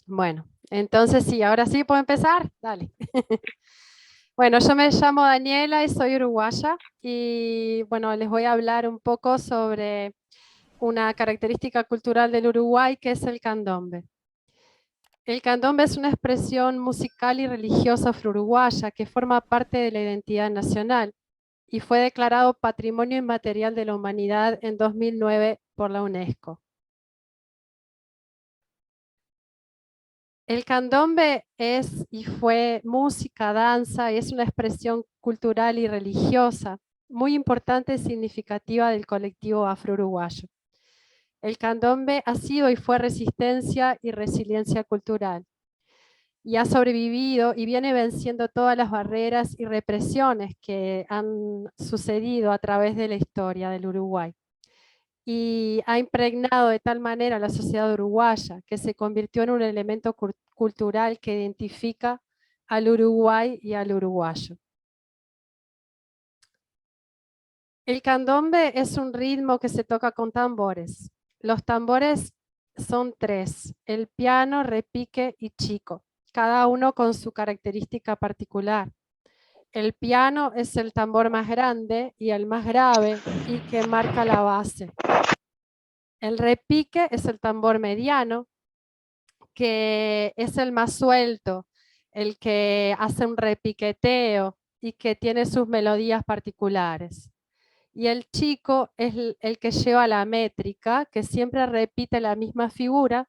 Bueno, entonces sí, ahora sí puedo empezar. Dale. Bueno, yo me llamo Daniela y soy uruguaya y bueno, les voy a hablar un poco sobre una característica cultural del Uruguay que es el candombe. El candombe es una expresión musical y religiosa afro-uruguaya que forma parte de la identidad nacional y fue declarado Patrimonio Inmaterial de la Humanidad en 2009 por la UNESCO. El candombe es y fue música, danza, y es una expresión cultural y religiosa muy importante y significativa del colectivo afro-uruguayo. El candombe ha sido y fue resistencia y resiliencia cultural, y ha sobrevivido y viene venciendo todas las barreras y represiones que han sucedido a través de la historia del Uruguay. Y ha impregnado de tal manera a la sociedad uruguaya que se convirtió en un elemento cultural que identifica al Uruguay y al uruguayo. El candombe es un ritmo que se toca con tambores. Los tambores son tres: el piano, repique y chico, cada uno con su característica particular. El piano es el tambor más grande y el más grave y que marca la base. El repique es el tambor mediano, que es el más suelto, el que hace un repiqueteo y que tiene sus melodías particulares. Y el chico es el que lleva la métrica, que siempre repite la misma figura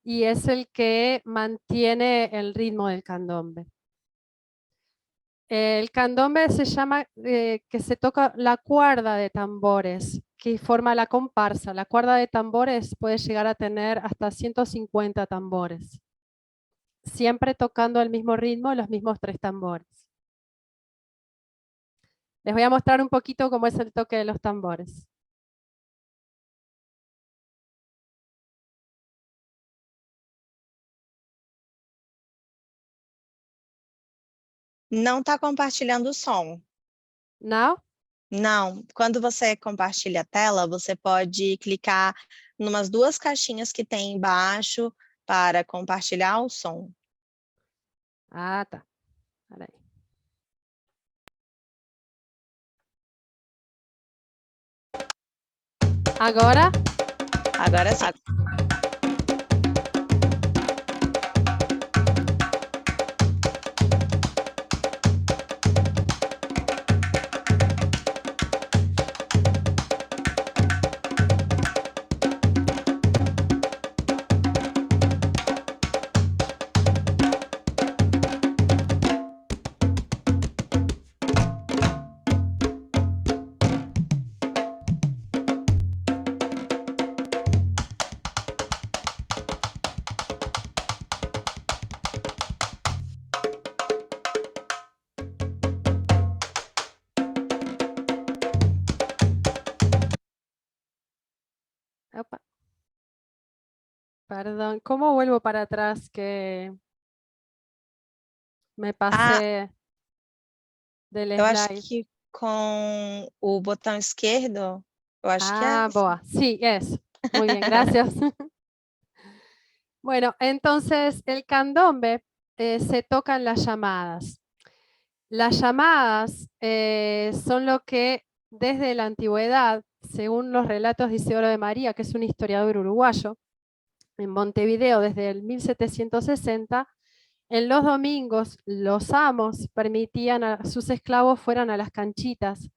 y es el que mantiene el ritmo del candombe. El candombe se llama que se toca la cuerda de tambores que forma la comparsa. La cuerda de tambores puede llegar a tener hasta 150 tambores, siempre tocando el mismo ritmo, los mismos tres tambores. Les voy a mostrar un poquito cómo es el toque de los tambores. Não está compartilhando o som. Now, Não. Quando você compartilha a tela, você pode clicar numas duas caixinhas que tem embaixo para compartilhar o som. tá. Peraí. Agora, Agora sim. opa, perdón, ¿cómo vuelvo para atrás que me Ah, pasé del eu acho slide? que com o botão esquerdo, eu acho que é Ah, assim. boa, sí, eso. Muy bien, gracias. Bueno, entonces el candombe se tocan las llamadas. Las llamadas son lo que desde la antigüedad, según los relatos de Isidoro de María, que es un historiador uruguayo, en Montevideo desde el 1760, en los domingos los amos permitían a sus esclavos fueran a las canchitas,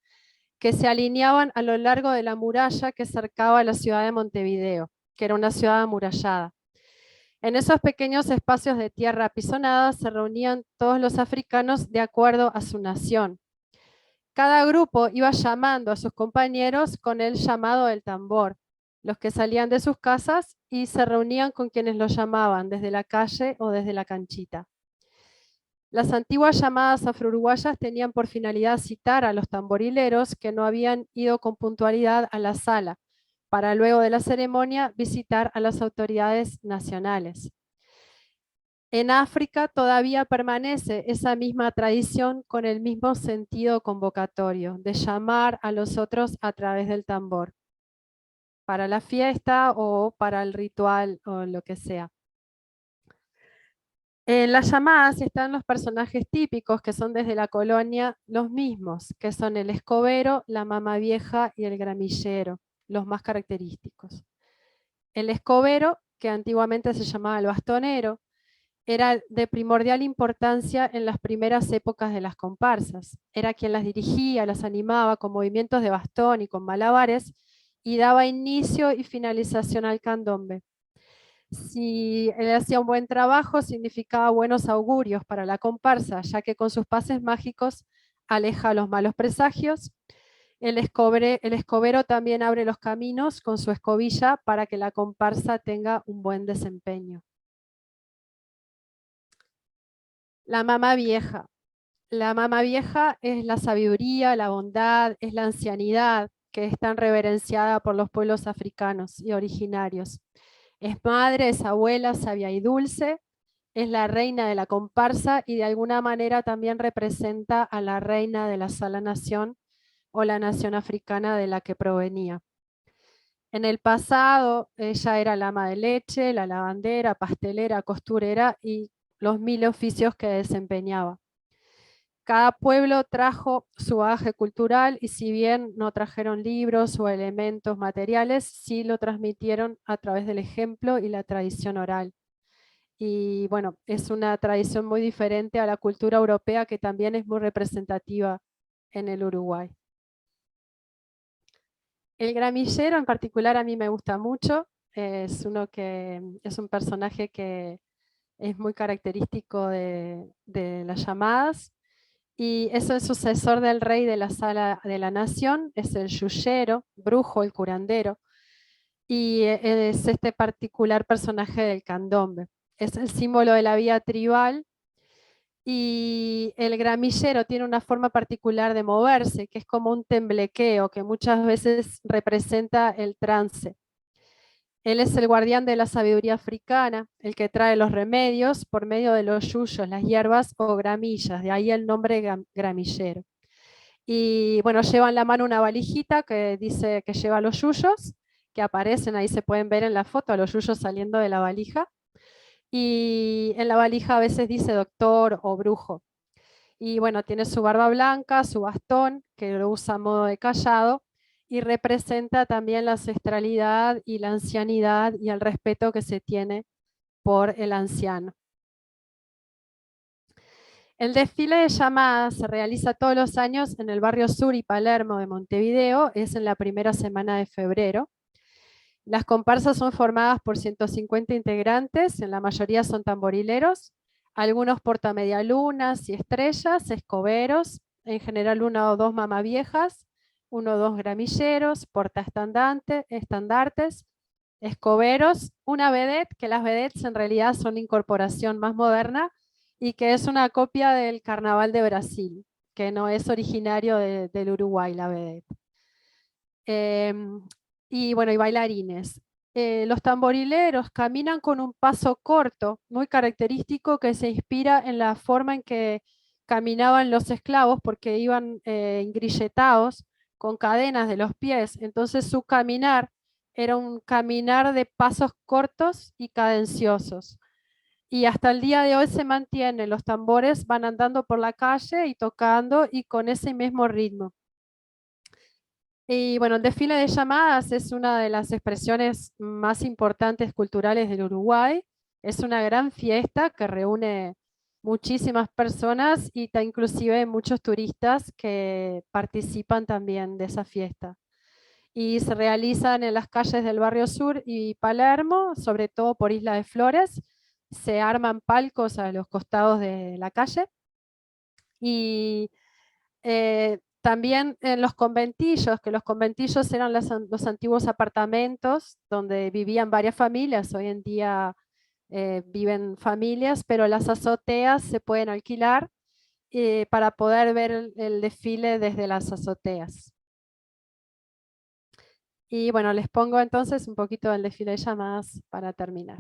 que se alineaban a lo largo de la muralla que cercaba la ciudad de Montevideo, que era una ciudad amurallada. En esos pequeños espacios de tierra apisonada se reunían todos los africanos de acuerdo a su nación. Cada grupo iba llamando a sus compañeros con el llamado del tambor, los que salían de sus casas y se reunían con quienes los llamaban desde la calle o desde la canchita. Las antiguas llamadas afro-uruguayas tenían por finalidad citar a los tamborileros que no habían ido con puntualidad a la sala, para luego de la ceremonia visitar a las autoridades nacionales. En África todavía permanece esa misma tradición con el mismo sentido convocatorio, de llamar a los otros a través del tambor, para la fiesta o para el ritual o lo que sea. En las llamadas están los personajes típicos que son desde la colonia los mismos, que son el escobero, la mama vieja y el gramillero, los más característicos. El escobero, que antiguamente se llamaba el bastonero, era de primordial importancia en las primeras épocas de las comparsas. Era quien las dirigía, las animaba con movimientos de bastón y con malabares y daba inicio y finalización al candombe. Si él hacía un buen trabajo, significaba buenos augurios para la comparsa, ya que con sus pases mágicos aleja los malos presagios. El escobero también abre los caminos con su escobilla para que la comparsa tenga un buen desempeño. La mama vieja. La mama vieja es la sabiduría, la bondad, es la ancianidad que es tan reverenciada por los pueblos africanos y originarios. Es madre, es abuela, sabia y dulce, es la reina de la comparsa y de alguna manera también representa a la reina de la sola nación o la nación africana de la que provenía. En el pasado ella era la ama de leche, la lavandera, pastelera, costurera y los 1000 oficios que desempeñaba. Cada pueblo trajo su bagaje cultural y si bien no trajeron libros o elementos materiales, sí lo transmitieron a través del ejemplo y la tradición oral. Y bueno, es una tradición muy diferente a la cultura europea que también es muy representativa en el Uruguay. El gramillero en particular a mí me gusta mucho, es un personaje que es muy característico de las llamadas y es el sucesor del rey de la sala de la nación, es el yuyero, brujo, el curandero, y es este particular personaje del candombe. Es el símbolo de la vida tribal y el gramillero tiene una forma particular de moverse, que es como un temblequeo, que muchas veces representa el trance. Él es el guardián de la sabiduría africana, el que trae los remedios por medio de los yuyos, las hierbas o gramillas, de ahí el nombre gramillero. Y bueno, lleva en la mano una valijita que dice que lleva los yuyos, que aparecen, ahí se pueden ver en la foto, a los yuyos saliendo de la valija. Y en la valija a veces dice doctor o brujo. Y bueno, tiene su barba blanca, su bastón, que lo usa a modo de callado, y representa también la ancestralidad y la ancianidad y el respeto que se tiene por el anciano. El desfile de llamadas se realiza todos los años en el barrio Sur y Palermo de Montevideo, es en la primera semana de febrero. Las comparsas son formadas por 150 integrantes, en la mayoría son tamborileros, algunos portamedialunas y estrellas, escoberos, en general 1 o 2 mamaviejas, 1 o 2 gramilleros, estandartes, escoberos, una vedette, que las vedettes en realidad son la incorporación más moderna y que es una copia del Carnaval de Brasil, que no es originario del Uruguay, la vedette. Y bueno, y bailarines. Los tamborileros caminan con un paso corto, muy característico, que se inspira en la forma en que caminaban los esclavos, porque iban engrilletados con cadenas de los pies. Entonces su caminar era un caminar de pasos cortos y cadenciosos. Y hasta el día de hoy se mantiene, los tambores van andando por la calle y tocando y con ese mismo ritmo. Y bueno, el desfile de llamadas es una de las expresiones más importantes culturales del Uruguay. Es una gran fiesta que reúne muchísimas personas y inclusive muchos turistas que participan también de esa fiesta. Y se realizan en las calles del barrio Sur y Palermo, sobre todo por Isla de Flores. Se arman palcos a los costados de la calle y también en los conventillos, que los conventillos eran los antiguos apartamentos donde vivían varias familias, hoy en día viven familias, pero las azoteas se pueden alquilar para poder ver el desfile desde las azoteas. Y bueno, les pongo entonces un poquito del desfile de llamadas para terminar.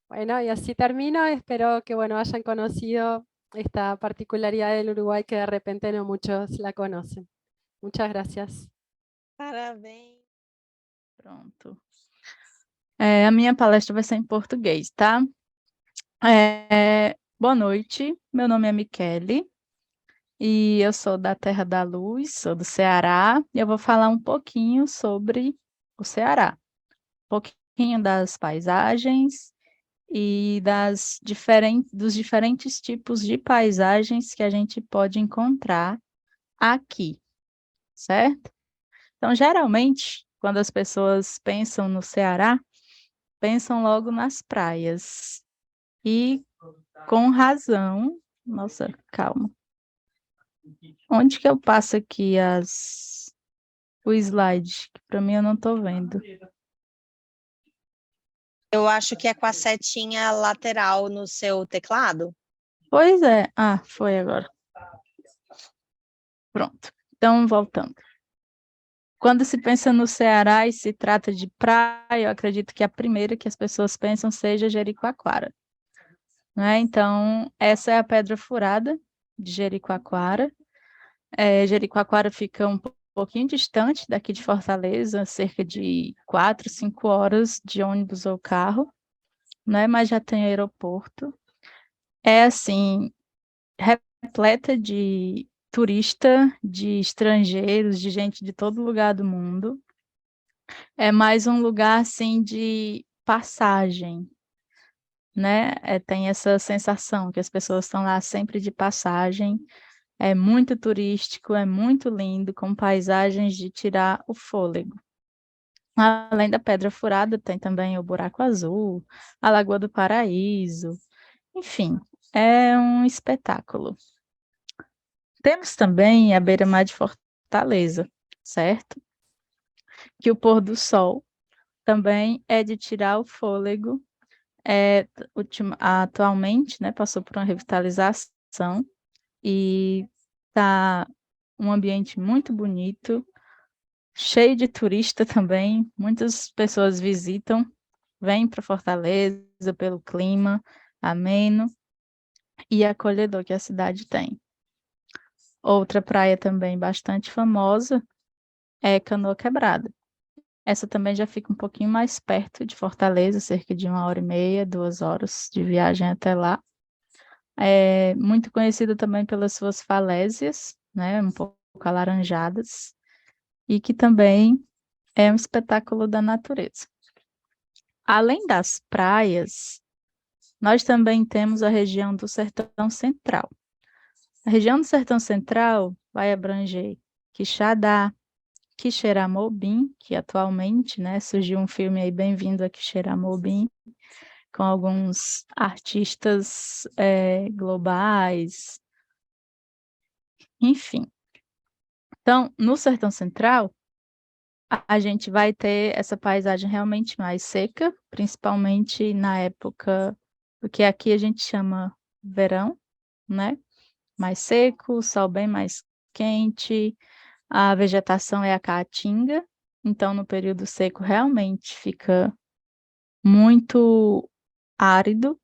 Bueno, y así termino. Espero que, bueno, hayan conocido esta particularidad del Uruguay que de repente no muchos la conocen. Muchas gracias. Parabéns. Pronto. A minha palestra vai ser em português, tá? Boa noite, meu nome é Michele e eu sou da Terra da Luz, sou do Ceará, e eu vou falar um pouquinho sobre o Ceará, um pouquinho das paisagens e dos diferentes tipos de paisagens que a gente pode encontrar aqui, certo? Então, geralmente, quando as pessoas pensam no Ceará, pensam logo nas praias. E com razão. Nossa, calma. Onde que eu passo aqui o slide? Que para mim eu não estou vendo. Eu acho que é com a setinha lateral no seu teclado. Pois é. Ah, foi agora. Pronto. Então, voltando. Quando se pensa no Ceará e se trata de praia, eu acredito que a primeira que as pessoas pensam seja Jericoacoara, né? Então, essa é a Pedra Furada de Jericoacoara. Jericoacoara fica um pouquinho distante daqui de Fortaleza, cerca de 4, 5 horas de ônibus ou carro, né? Mas já tem aeroporto. É assim, repleta de turista, de estrangeiros, de gente de todo lugar do mundo. É mais um lugar assim de passagem, né? Tem essa sensação que as pessoas estão lá sempre de passagem. É muito turístico, é muito lindo, com paisagens de tirar o fôlego. Além da Pedra Furada, tem também o Buraco Azul, a Lagoa do Paraíso, enfim, é um espetáculo. Temos também a beira-mar de Fortaleza, certo? Que o pôr do sol também é de tirar o fôlego. Atualmente, né, passou por uma revitalização e está um ambiente muito bonito, cheio de turista também. Muitas pessoas visitam, vêm para Fortaleza pelo clima ameno e acolhedor que a cidade tem. Outra praia também bastante famosa é Canoa Quebrada. Essa também já fica um pouquinho mais perto de Fortaleza, cerca de 1h30, 2 horas de viagem até lá. É muito conhecida também pelas suas falésias, né, um pouco alaranjadas, e que também é um espetáculo da natureza. Além das praias, nós também temos a região do Sertão Central. A região do Sertão Central vai abranger Quixadá, Quixeramobim, que atualmente, né, surgiu um filme aí, Bem-vindo a Quixeramobim, com alguns artistas globais, enfim. Então, no Sertão Central, a gente vai ter essa paisagem realmente mais seca, principalmente na época do que aqui a gente chama verão, né? Mais seco, o sol bem mais quente, a vegetação é a caatinga, então no período seco realmente fica muito árido,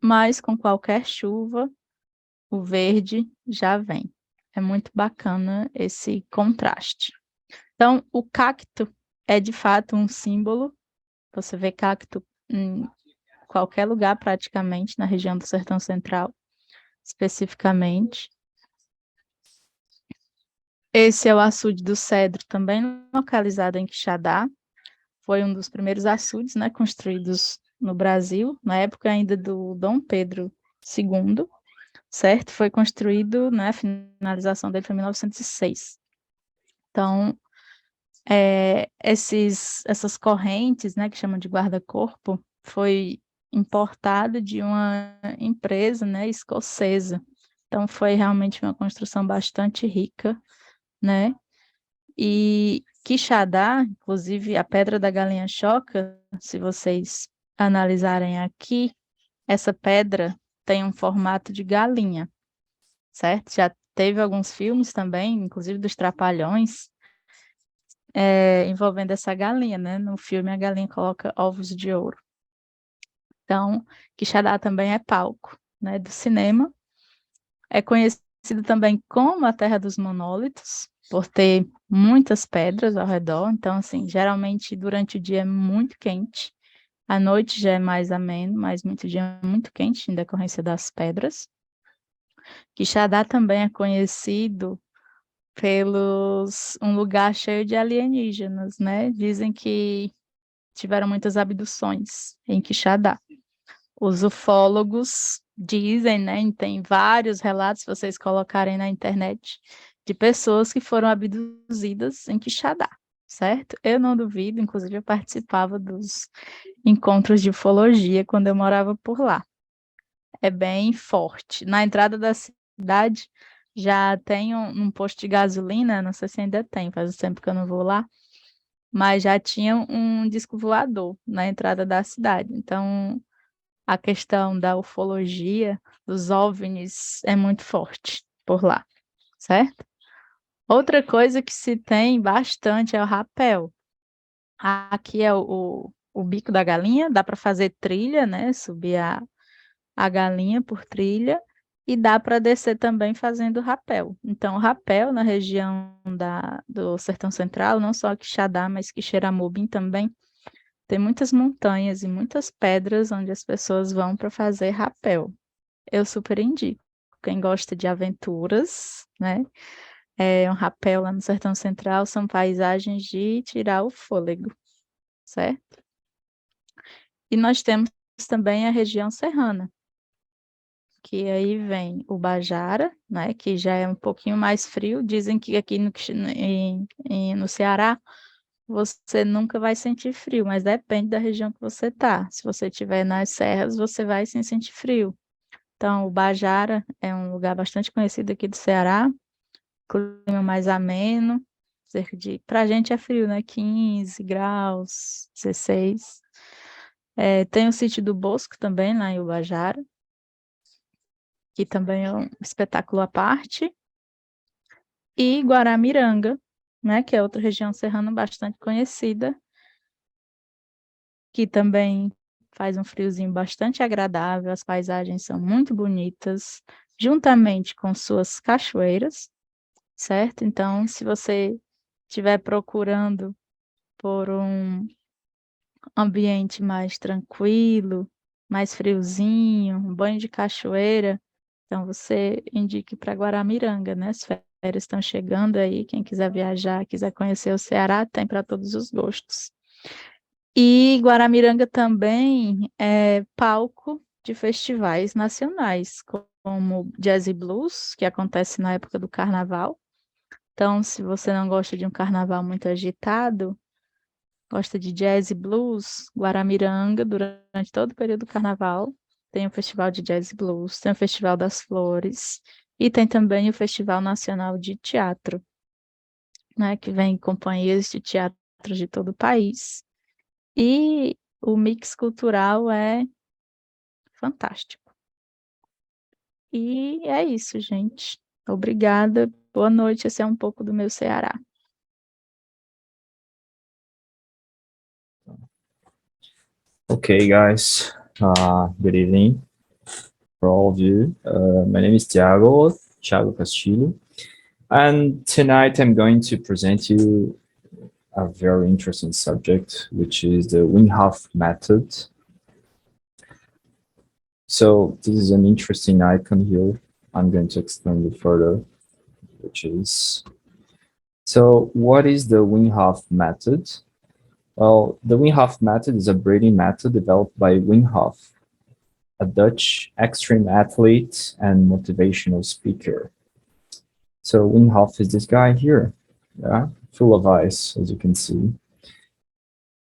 mas com qualquer chuva, o verde já vem. É muito bacana esse contraste. Então, o cacto é de fato um símbolo. Você vê cacto em qualquer lugar, praticamente, na região do Sertão Central, especificamente. Esse é o açude do Cedro, também localizado em Quixadá. Foi um dos primeiros açudes, né, construídos no Brasil, na época ainda do Dom Pedro II, certo? Foi construído, né, a finalização dele foi em 1906. Então, essas correntes, né, que chamam de guarda-corpo, foi importado de uma empresa, né, escocesa. Então, foi realmente uma construção bastante rica, né? E Quixadá, inclusive a Pedra da Galinha Choca, se vocês analisarem aqui, essa pedra tem um formato de galinha, certo? Já teve alguns filmes também, inclusive dos Trapalhões, envolvendo essa galinha, né? No filme a galinha coloca ovos de ouro. Então, Quixadá também é palco, né, do cinema. É conhecido também como a Terra dos Monólitos, por ter muitas pedras ao redor. Então, assim, geralmente durante o dia é muito quente, à noite já é mais ameno, mas muito dia é muito quente em decorrência das pedras. Quixadá também é conhecido pelos um lugar cheio de alienígenas, né? Dizem que tiveram muitas abduções em Quixadá. Os ufólogos dizem, né? Tem vários relatos, se vocês colocarem na internet, de pessoas que foram abduzidas em Quixadá, certo? Eu não duvido, inclusive eu participava dos encontros de ufologia quando eu morava por lá. É bem forte. Na entrada da cidade já tem um posto de gasolina, não sei se ainda tem, faz tempo que eu não vou lá, mas já tinha um disco voador na entrada da cidade. Então, a questão da ufologia, dos OVNIs, é muito forte por lá, certo? Outra coisa que se tem bastante é o rapel. Aqui é o bico da galinha, dá para fazer trilha, né? Subir a galinha por trilha, e dá para descer também fazendo rapel. Então, o rapel na região do Sertão Central, não só Quixadá, mas Quixeramobim também, tem muitas montanhas e muitas pedras onde as pessoas vão para fazer rapel. Eu super indico. Quem gosta de aventuras, né? Um rapel lá no Sertão Central são paisagens de tirar o fôlego, certo? E nós temos também a região serrana, que aí vem o Bajara, né, que já é um pouquinho mais frio. Dizem que aqui no Ceará você nunca vai sentir frio, mas depende da região que você está. Se você estiver nas serras, você vai sim sentir frio. Então, o Bajara é um lugar bastante conhecido aqui do Ceará, clima mais ameno, para a gente é frio, né? 15 graus, 16. Tem o sítio do Bosco também, lá em Ubajara, que também é um espetáculo à parte, e Guaramiranga, né, que é outra região serrana bastante conhecida, que também faz um friozinho bastante agradável, as paisagens são muito bonitas, juntamente com suas cachoeiras, certo? Então, se você estiver procurando por um ambiente mais tranquilo, mais friozinho, um banho de cachoeira, então você indique para Guaramiranga, né? As férias estão chegando aí, quem quiser viajar, quiser conhecer o Ceará, tem para todos os gostos. E Guaramiranga também é palco de festivais nacionais, como Jazz e Blues, que acontece na época do carnaval. Então, se você não gosta de um carnaval muito agitado, gosta de jazz e blues, Guaramiranga, durante todo o período do carnaval, tem o Festival de Jazz e Blues, tem o Festival das Flores, e tem também o Festival Nacional de Teatro, né, que vem companhias de teatro de todo o país. E o mix cultural é fantástico. E é isso, gente. Obrigada. Boa noite. Esse é um pouco do meu Ceará. Okay, guys. Good evening for all of you. My name is Thiago Castillo, and tonight I'm going to present you a very interesting subject, which is the Wim Hof method. So this is an interesting icon here. I'm going to explain it further, which is, so what is the Wim Hof method? Well, the Wim Hof method is a breathing method developed by Wim Hof, a Dutch extreme athlete and motivational speaker. So Wim Hof is this guy here, yeah, full of ice, as you can see.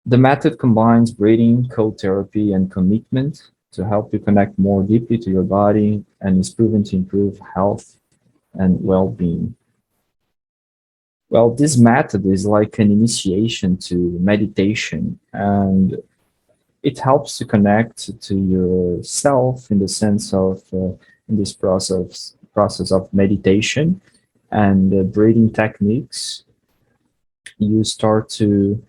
The method combines breathing, cold therapy, and commitment to help you connect more deeply to your body, and is proven to improve health and well-being. Well, this method is like an initiation to meditation, and it helps to connect to yourself in the sense of, in this process of meditation and breathing techniques. You start to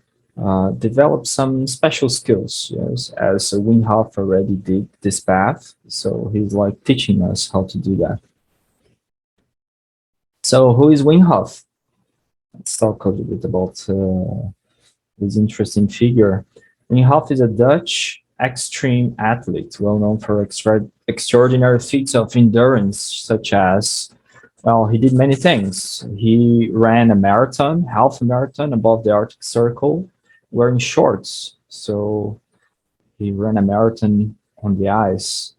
develop some special skills, yes, as Wim Hof already did this path. So he's like teaching us how to do that. So who is Wim Hof? Let's talk a little bit about this interesting figure. Wim Hof is a Dutch extreme athlete, well known for extraordinary feats of endurance, such as, well, he did many things. He ran a marathon, half a marathon above the Arctic Circle, wearing shorts. So he ran a marathon on the ice.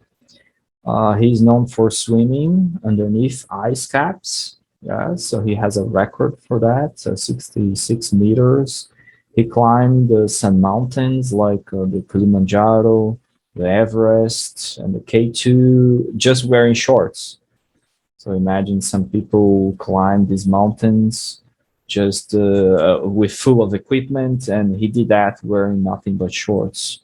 He's known for swimming underneath ice caps. Yeah, so he has a record for that, 66 meters. He climbed some mountains like the Kilimanjaro, the Everest, and the K2 just wearing shorts. So imagine some people climb these mountains just with full of equipment, and he did that wearing nothing but shorts.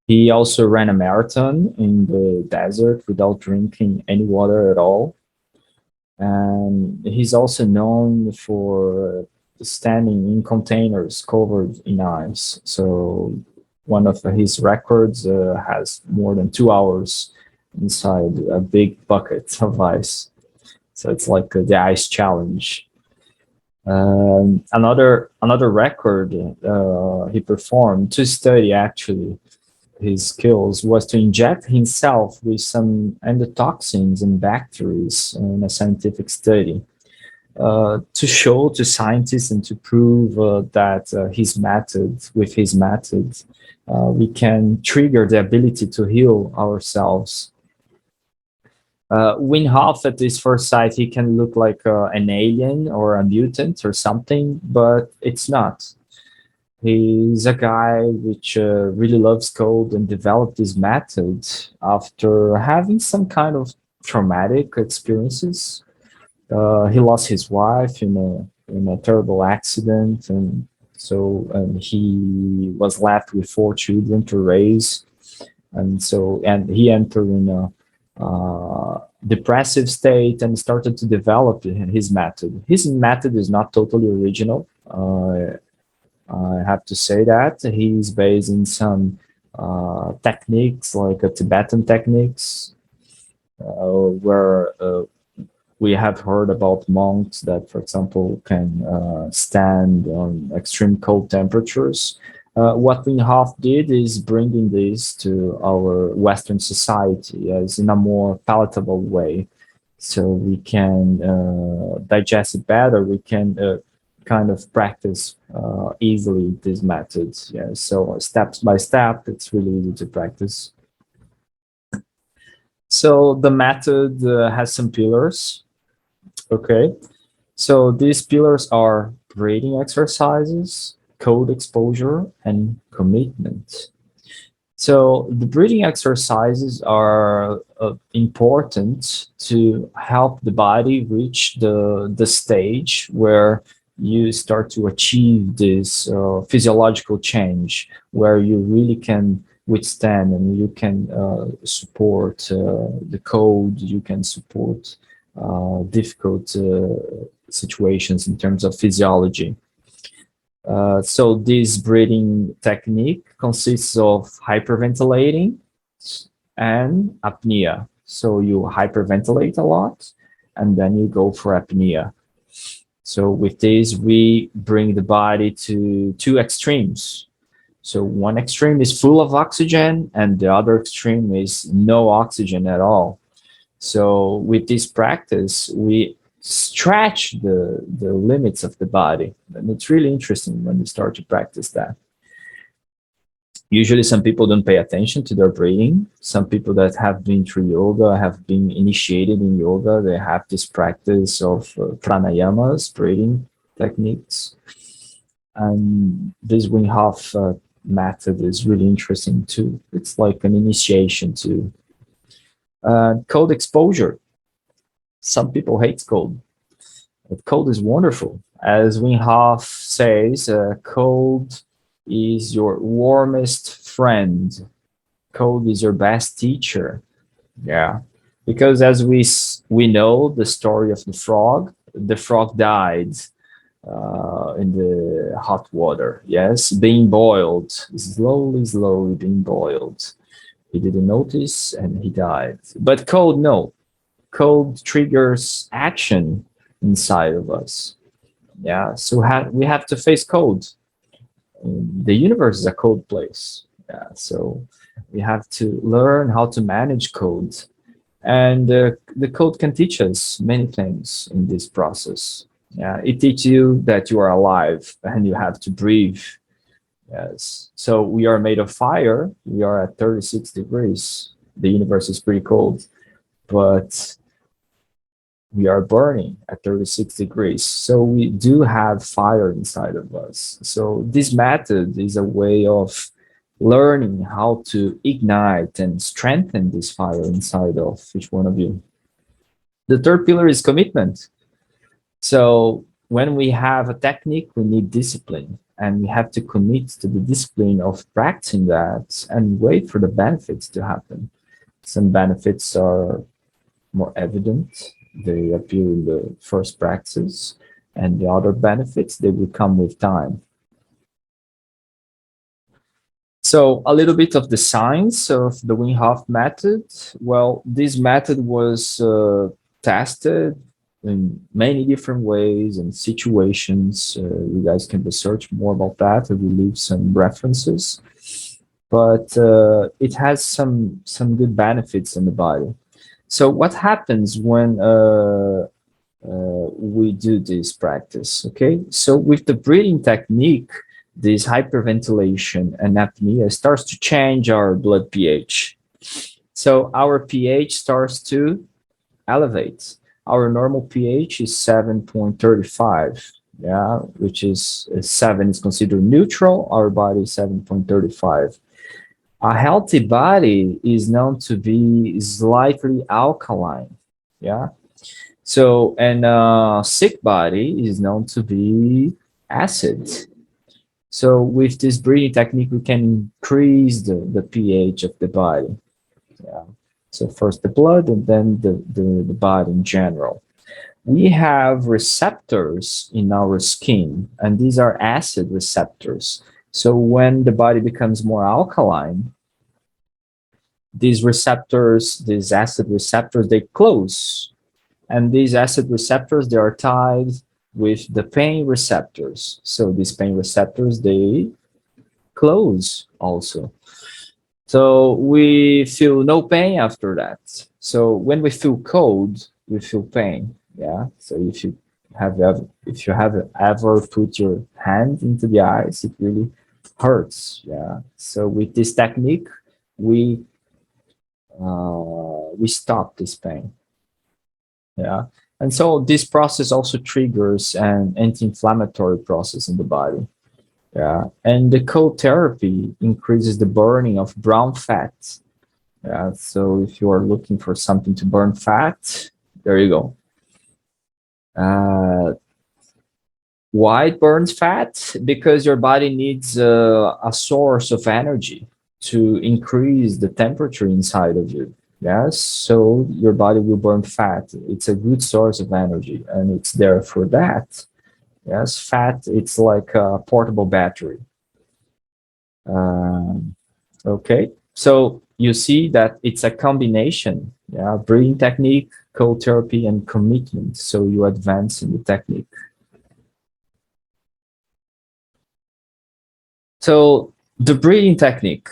He also ran a marathon in the desert without drinking any water at all. And he's also known for standing in containers covered in ice. So one of his records has more than 2 hours inside a big bucket of ice. So it's like the ice challenge. Another record he performed to study actually his skills was to inject himself with some endotoxins and bacteria in a scientific study to show to scientists and to prove that with his method, we can trigger the ability to heal ourselves. Wim Hof, at this first sight, he can look like an alien or a mutant or something, but it's not. He's a guy which really loves code and developed this method after having some kind of traumatic experiences. He lost his wife in a terrible accident, and so he was left with 4 children to raise, and he entered in a depressive state and started to develop his method. His method is not totally original. I have to say that he's based in some techniques like Tibetan techniques, where we have heard about monks that, for example, can stand on extreme cold temperatures. What Wim Hof did is bringing this to our Western society as in a more palatable way, so we can digest it better. We can kind of practice easily these methods. Yeah, so steps by step, it's really easy to practice. So the method has some pillars. Okay, so these pillars are breathing exercises, code exposure, and commitment. So the breathing exercises are important to help the body reach the stage where you start to achieve this physiological change, where you really can withstand and you can support the code, you can support difficult situations in terms of physiology. So this breathing technique consists of hyperventilating and apnea. So you hyperventilate a lot and then you go for apnea. So with this, we bring the body to 2 extremes. So one extreme is full of oxygen and the other extreme is no oxygen at all. So with this practice, we stretch the limits of the body. And it's really interesting when you start to practice that. Usually some people don't pay attention to their breathing. Some people that have been through yoga, have been initiated in yoga, they have this practice of pranayamas, breathing techniques. And this Wim Hof method is really interesting too. It's like an initiation to cold exposure. Some people hate cold, but cold is wonderful. As Wim Hof says, cold is your warmest friend. Cold is your best teacher. Yeah, because as we know the story of the frog died in the hot water. Yes, being boiled, slowly being boiled. He didn't notice and he died. But cold, no. Cold triggers action inside of us. Yeah, so we have to face cold. The universe is a cold place. Yeah, so we have to learn how to manage cold. And the code can teach us many things in this process. Yeah, it teaches you that you are alive and you have to breathe. Yes. So we are made of fire. We are at 36 degrees. The universe is pretty cold, but we are burning at 36 degrees. So we do have fire inside of us. So this method is a way of learning how to ignite and strengthen this fire inside of each one of you. The third pillar is commitment. So when we have a technique, we need discipline, and we have to commit to the discipline of practicing that and wait for the benefits to happen. Some benefits are more evident. They appear in the first practice, and the other benefits, they will come with time. So a little bit of the science of the Wim Hof method. Well, this method was tested in many different ways and situations. You guys can research more about that. I will leave some references. But it has some good benefits in the body. So what happens when we do this practice? Okay, so with the breathing technique, this hyperventilation and apnea starts to change our blood pH. So our pH starts to elevate. Our normal pH is 7.35, yeah, which is 7 is considered neutral. Our body is 7.35. A healthy body is known to be slightly alkaline, yeah. So, and a sick body is known to be acid. So with this breathing technique, we can increase the pH of the body. Yeah. So first the blood and then the body in general. We have receptors in our skin, and these are acid receptors. So when the body becomes more alkaline, these receptors, these acid receptors, they close. And these acid receptors, they are tied with the pain receptors. So these pain receptors, they close also. So we feel no pain after that. So when we feel cold, we feel pain. Yeah. So if you have ever put your hand into the ice, it really hurts. Yeah. So with this technique, we stop this pain. Yeah. And so this process also triggers an anti-inflammatory process in the body. Yeah. And the cold therapy increases the burning of brown fat. Yeah. So if you are looking for something to burn fat, there you go. Why it burns fat? Because your body needs a source of energy to increase the temperature inside of you. Yes, so your body will burn fat. It's a good source of energy, and it's there for that. Yes, fat, it's like a portable battery. Okay, so you see that it's a combination, yeah, breathing technique, cold therapy, and commitment. So you advance in the technique. So the breathing technique,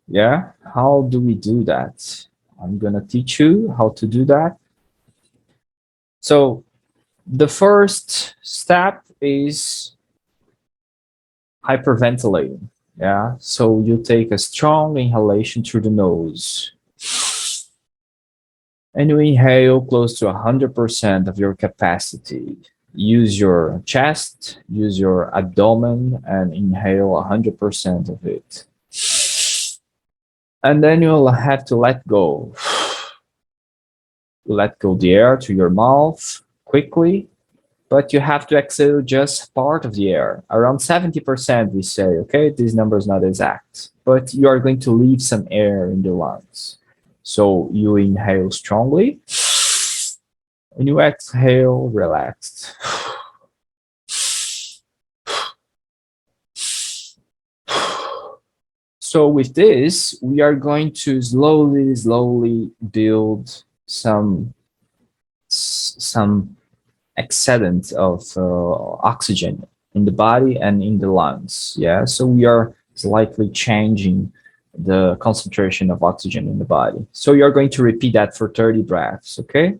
yeah, how do we do that? I'm gonna teach you how to do that. So the first step is hyperventilating. Yeah. So you take a strong inhalation through the nose. And you inhale close to 100% of your capacity. Use your chest, use your abdomen, and inhale 100% of it. And then you'll have to let go. Let go the air to your mouth quickly, but you have to exhale just part of the air, around 70%, we say, okay? This number is not exact, but you are going to leave some air in the lungs. So you inhale strongly, and you exhale relaxed. So with this, we are going to slowly build some excedent of oxygen in the body and in the lungs. Yeah, so we are slightly changing the concentration of oxygen in the body. So you're going to repeat that for 30 breaths, okay?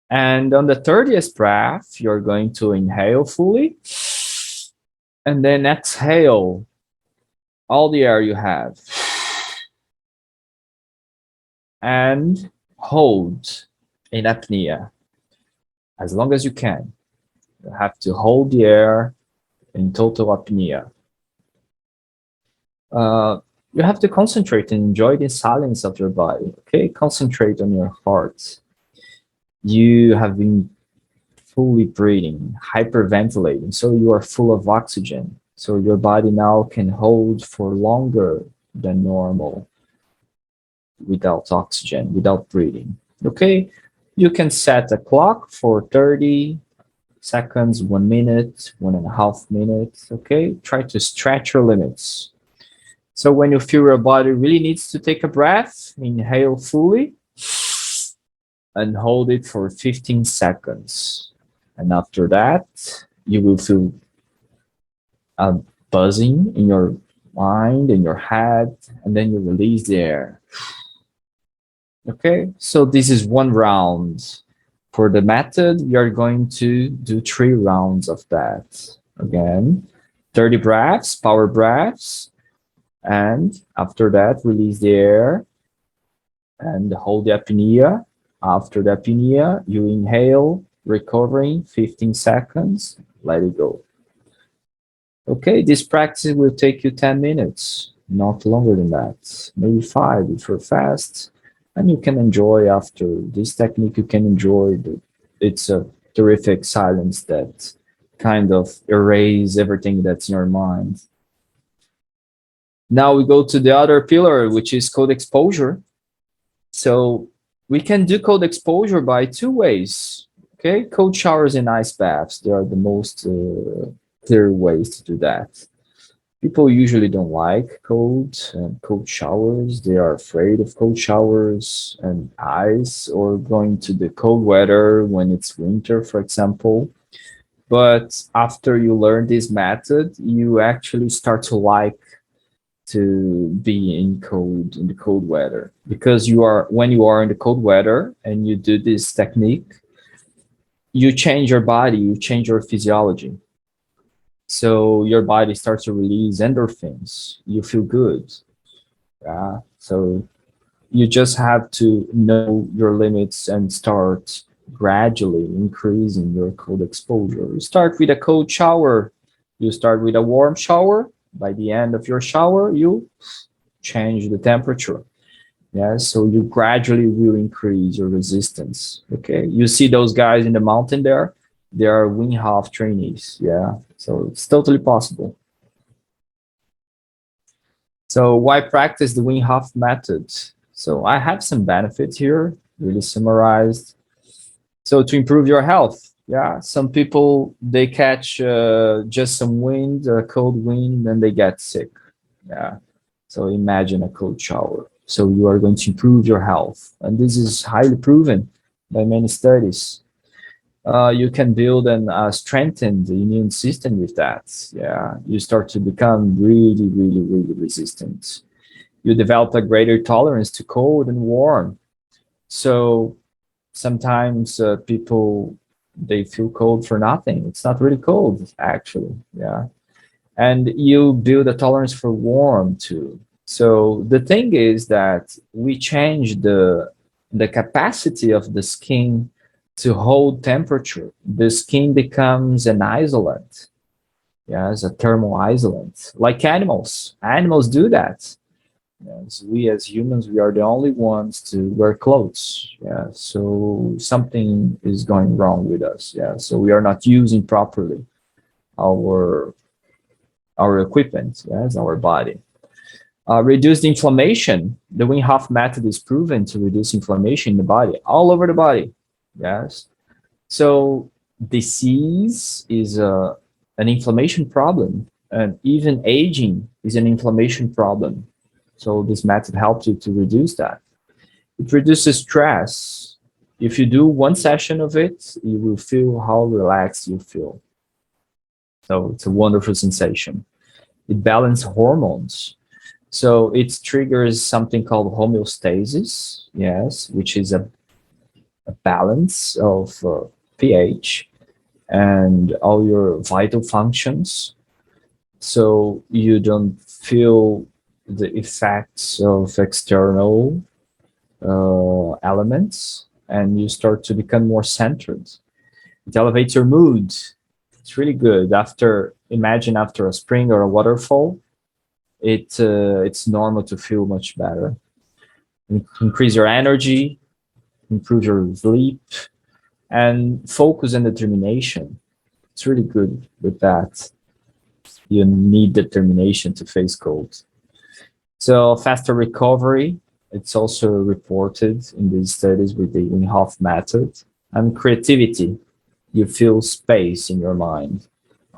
And on the 30th breath, you're going to inhale fully and then exhale all the air you have and hold in apnea as long as you can. You have to hold the air in total apnea. You have to concentrate and enjoy the silence of your body, okay? Concentrate on your heart. You have been fully breathing, hyperventilating, so you are full of oxygen. So your body now can hold for longer than normal without oxygen, without breathing, okay? You can set a clock for 30 seconds, 1 minute, 1.5 minutes, okay? Try to stretch your limits. So when you feel your body really needs to take a breath, inhale fully and hold it for 15 seconds. And after that, you will feel a buzzing in your mind, in your head, and then you release the air. Okay, so this is 1 round. For the method, we are going to do 3 rounds of that. Again, 30 breaths, power breaths. And after that, release the air and hold the apnea. After the apnea, you inhale, recovering 15 seconds, let it go. Okay, this practice will take you 10 minutes, not longer than that, maybe 5 if you're fast. And you can enjoy after this technique, you can enjoy it's a terrific silence that kind of erases everything that's in your mind. Now we go to the other pillar, which is cold exposure. So we can do cold exposure by 2 ways. Okay, cold showers and ice baths. They are the most clear ways to do that. People usually don't like cold showers. They are afraid of cold showers and ice or going to the cold weather when it's winter, for example. But after you learn this method, you actually start to like to be in the cold weather, because when you are in the cold weather and you do this technique, you change your body, you change your physiology. So your body starts to release endorphins. You feel good. Yeah. So you just have to know your limits and start gradually increasing your cold exposure. You start with a cold shower. You start with a warm shower. By the end of your shower, you change the temperature. Yeah, so you gradually will increase your resistance. Okay, you see those guys in the mountain there? They are Wim Hof trainees. Yeah, so it's totally possible. So why practice the Wim Hof method? So I have some benefits here, really summarized. So to improve your health. Yeah, some people, they catch just some wind, a cold wind, and they get sick. Yeah, so imagine a cold shower. So you are going to improve your health. And this is highly proven by many studies. You can build and strengthen the immune system with that. Yeah, you start to become really, really, really resistant. You develop a greater tolerance to cold and warm. So sometimes people, they feel cold for nothing. It's not really cold, actually. Yeah. And you build a tolerance for warm too. So the thing is that we change the capacity of the skin to hold temperature. The skin becomes an isolant. Yeah, as a thermal isolant, like animals. Animals do that. Yes, we as humans, we are the only ones to wear clothes. Yeah, so something is going wrong with us. Yeah, so we are not using properly our equipment, yes, our body. Reduce the inflammation. The Wim Hof method is proven to reduce inflammation in the body, all over the body. Yes. So disease is an inflammation problem. And even aging is an inflammation problem. So this method helps you to reduce that. It reduces stress. If you do one session of it, you will feel how relaxed you feel. So it's a wonderful sensation. It balances hormones. So it triggers something called homeostasis, yes, which is a balance of pH and all your vital functions. So you don't feel the effects of external elements, and you start to become more centered. It elevates your mood. It's really good. Imagine after a spring or a waterfall, it's normal to feel much better. Increase your energy, improve your sleep, and focus and determination. It's really good with that. You need determination to face cold. So faster recovery, it's also reported in these studies with the Wim Hof method. And creativity, you feel space in your mind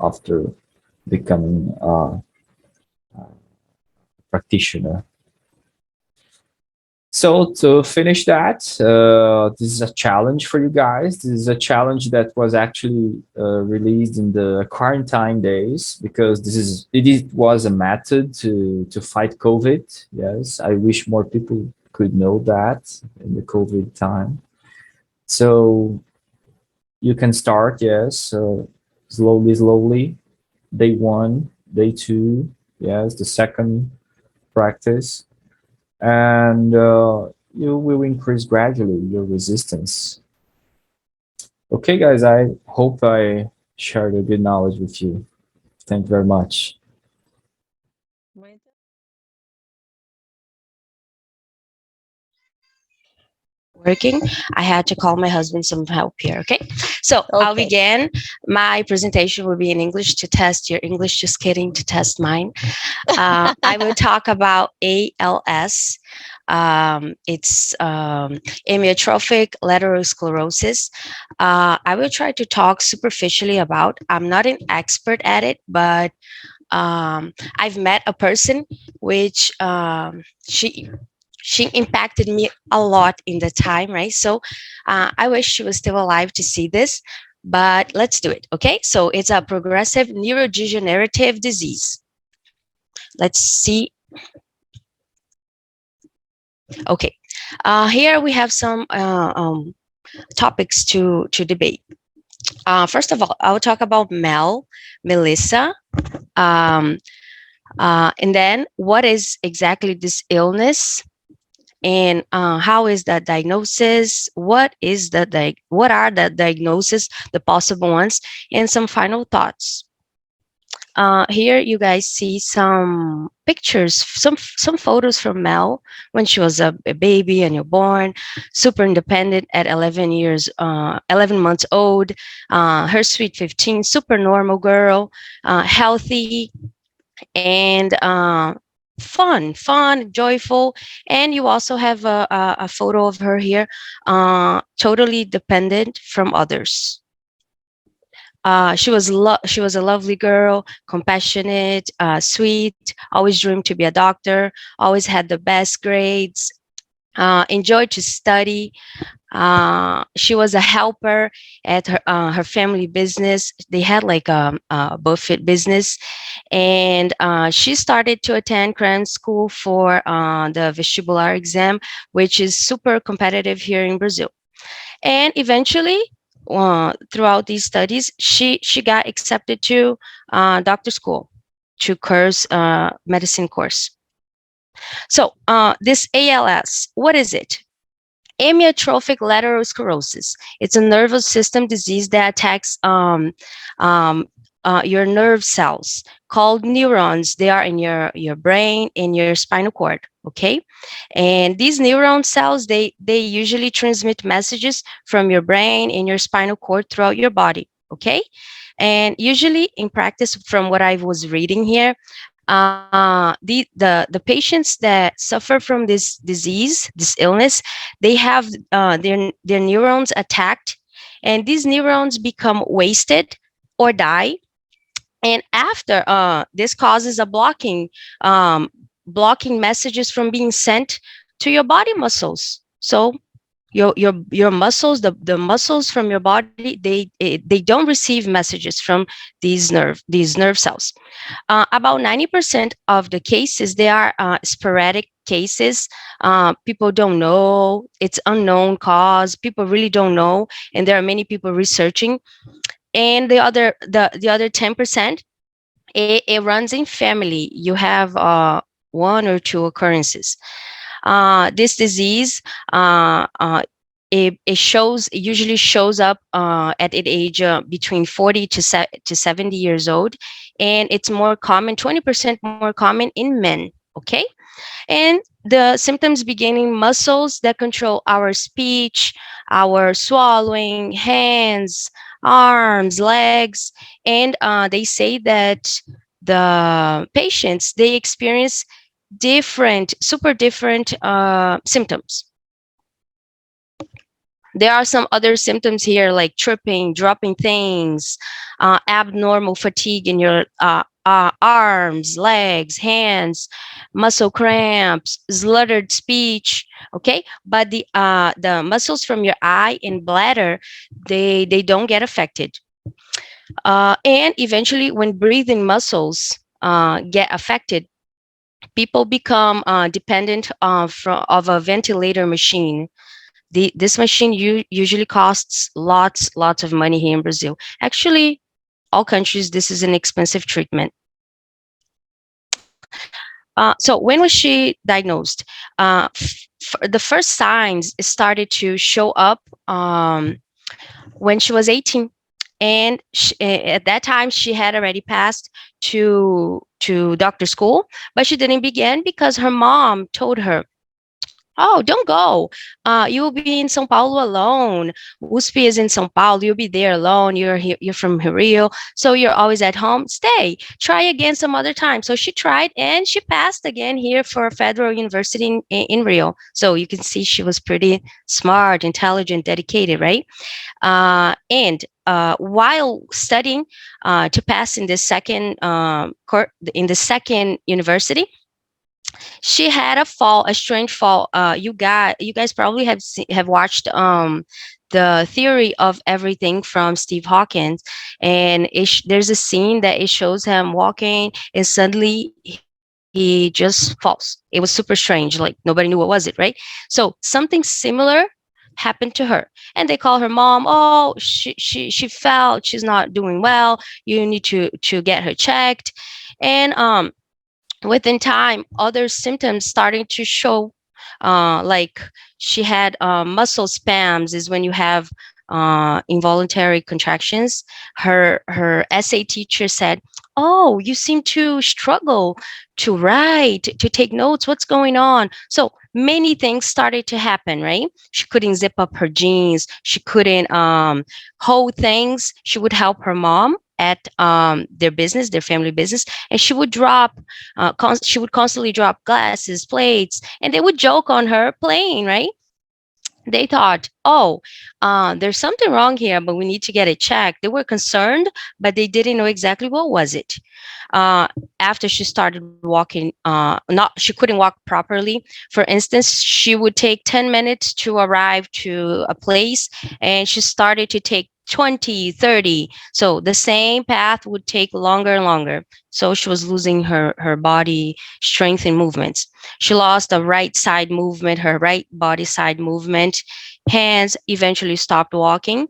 after becoming a practitioner. So to finish that, this is a challenge for you guys. This is a challenge that was actually released in the quarantine days, because it was a method to fight COVID. Yes, I wish more people could know that in the COVID time. So you can start, yes, slowly. Day 1, day 2, yes, the second practice. And you will increase gradually your resistance. Okay, guys, I hope I shared a good knowledge with you. Thank you very much. Working. I had to call my husband some help here. Okay. So I'll begin. My presentation will be in English to test your English. Just kidding, to test mine. I will talk about ALS. It's amyotrophic lateral sclerosis. I will try to talk superficially about. I'm not an expert at it, but I've met a person which she impacted me a lot in the time, right? So I wish she was still alive to see this, but let's do it, okay? So it's a progressive neurodegenerative disease. Let's see. Okay, here we have some topics to debate. First of all, I will talk about Melissa, and then what is exactly this illness, and how is that diagnosis? What are the diagnoses, the possible ones, and some final thoughts. Here you guys see some pictures, some photos from Mel when she was a baby, a newborn, super independent at 11 months old. Her sweet 15, super normal girl, healthy, and fun, joyful. And you also have a photo of her here, totally dependent from others. She was a lovely girl, compassionate, sweet, always dreamed to be a doctor, always had the best grades, enjoyed to study. She was a helper at her family business. They had like a buffet business, and she started to attend cram school for the vestibular exam, which is super competitive here in Brazil. And eventually, throughout these studies, she got accepted to doctor school, to course medicine course. So this ALS, what is it? Amyotrophic lateral sclerosis. It's a nervous system disease that attacks your nerve cells called neurons. They are in your brain, in your spinal cord. Okay, and these neuron cells, they usually transmit messages from your brain and your spinal cord throughout your body. Okay, and usually in practice, from what I was reading here, the patients that suffer from this disease, this illness, they have their neurons attacked, and these neurons become wasted or die. And after this causes a blocking messages from being sent to your body muscles. So your muscles, the muscles from your body, they don't receive messages from these nerve cells. About 90% of the cases, they are sporadic cases. People don't know, it's unknown cause, people really don't know, and there are many people researching. And the other 10%, it runs in family. You have one or two occurrences. This disease, it usually shows up at an age between 40 to 70 years old, and it's more common, 20% more common in men. Okay, and the symptoms beginning: muscles that control our speech, our swallowing, hands, arms, legs, and they say that the patients, they experience super different symptoms. There are some other symptoms here, like tripping, dropping things, abnormal fatigue in your arms, legs, hands, muscle cramps, slurred speech. Okay, but the muscles from your eye and bladder, they don't get affected. And eventually, when breathing muscles get affected, people become dependent of a ventilator machine. This machine usually costs lots of money here in Brazil. Actually, all countries, this is an expensive treatment. So when was she diagnosed? The first signs started to show up when she was 18. And at that time, she had already passed to doctor school, but she didn't begin because her mom told her, "Oh, don't go. You will be in São Paulo alone. USP is in São Paulo. You'll be there alone. You're from Rio, so you're always at home. Stay. Try again some other time." So she tried, and she passed again here for Federal University in Rio. So you can see she was pretty smart, intelligent, dedicated, right? And while studying to pass in the second university, she had a strange fall. You guys probably have watched the Theory of Everything from Steve Hawkins, and there's a scene that it shows him walking, and suddenly he just falls. It was super strange, like nobody knew what was it, right? So something similar happened to her, and they call her mom. "Oh, she fell. She's not doing well. You need to get her checked." And within time, other symptoms starting to show, like she had muscle spasms, is when you have involuntary contractions. Her SA teacher said, "Oh, you seem to struggle to write, to take notes. What's going on?" So many things started to happen, right? She couldn't zip up her jeans. She couldn't hold things. She would help her mom at their family business, and she would she would constantly drop glasses, plates, and they would joke on her playing, right? They thought, "Oh, there's something wrong here, but we need to get it checked." They were concerned, but they didn't know exactly what was it. After she started walking, she couldn't walk properly. For instance, she would take 10 minutes to arrive to a place, and she started to take 20, 30. So the same path would take longer and longer. So she was losing her body strength and movements. She lost the right side movement, her right body side movement. Hands eventually stopped walking.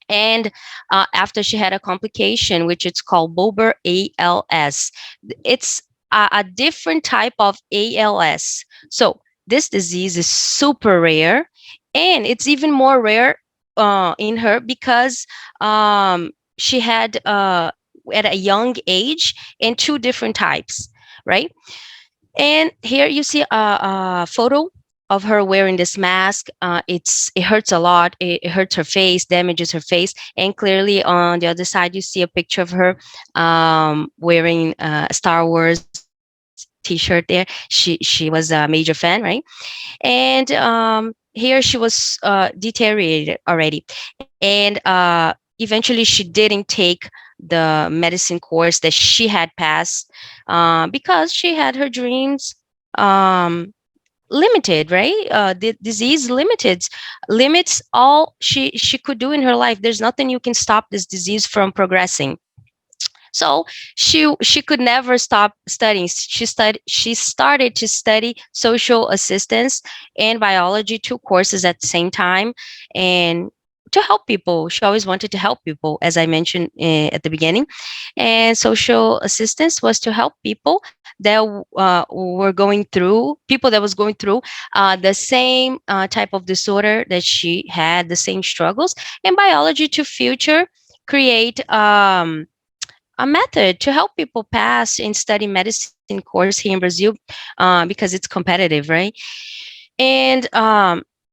And after she had a complication, which it's called Bober ALS. It's a different type of ALS. So this disease is super rare, and it's even more rare in her because she had at a young age, and two different types, right? And here you see a photo of her wearing this mask. It hurts a lot. It hurts her face, damages her face. And clearly on the other side, you see a picture of her wearing a Star Wars t-shirt there. She was a major fan, right? And here she was deteriorated already. And eventually she didn't take the medicine course that she had passed because she had her dreams limited, right? The disease limits all she could do in her life. There's nothing you can stop this disease from progressing. So she could never stop studying. She started to study social assistance and biology, 2 courses at the same time, and to help people. She always wanted to help people, as I mentioned at the beginning. And social assistance was to help people that were going through, people that was going through the same type of disorder that she had, the same struggles. And biology to future create a method to help people pass and study medicine course here in Brazil because it's competitive, right? And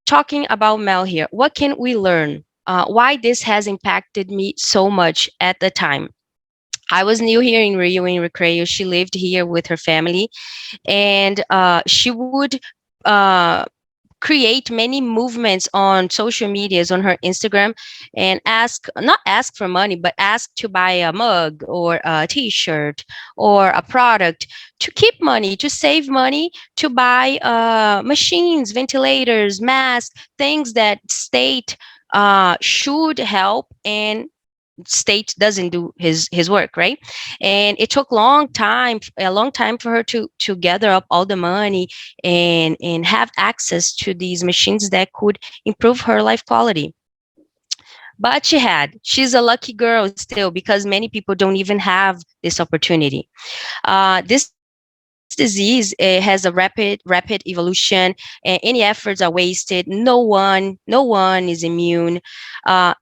talking about Mel here, what can we learn? Why this has impacted me so much at the time. I was new here in Rio, in Recreio. She lived here with her family, and she would create many movements on social medias, on her Instagram, and not ask for money, but ask to buy a mug or a t-shirt or a product, to keep money, to save money, to buy machines, ventilators, masks, things that state should help, and state doesn't do his work, right? And it took a long time for her to gather up all the money and have access to these machines that could improve her life quality. But she's a lucky girl still, because many people don't even have this opportunity. This disease has a rapid evolution, and any efforts are wasted. No one is immune.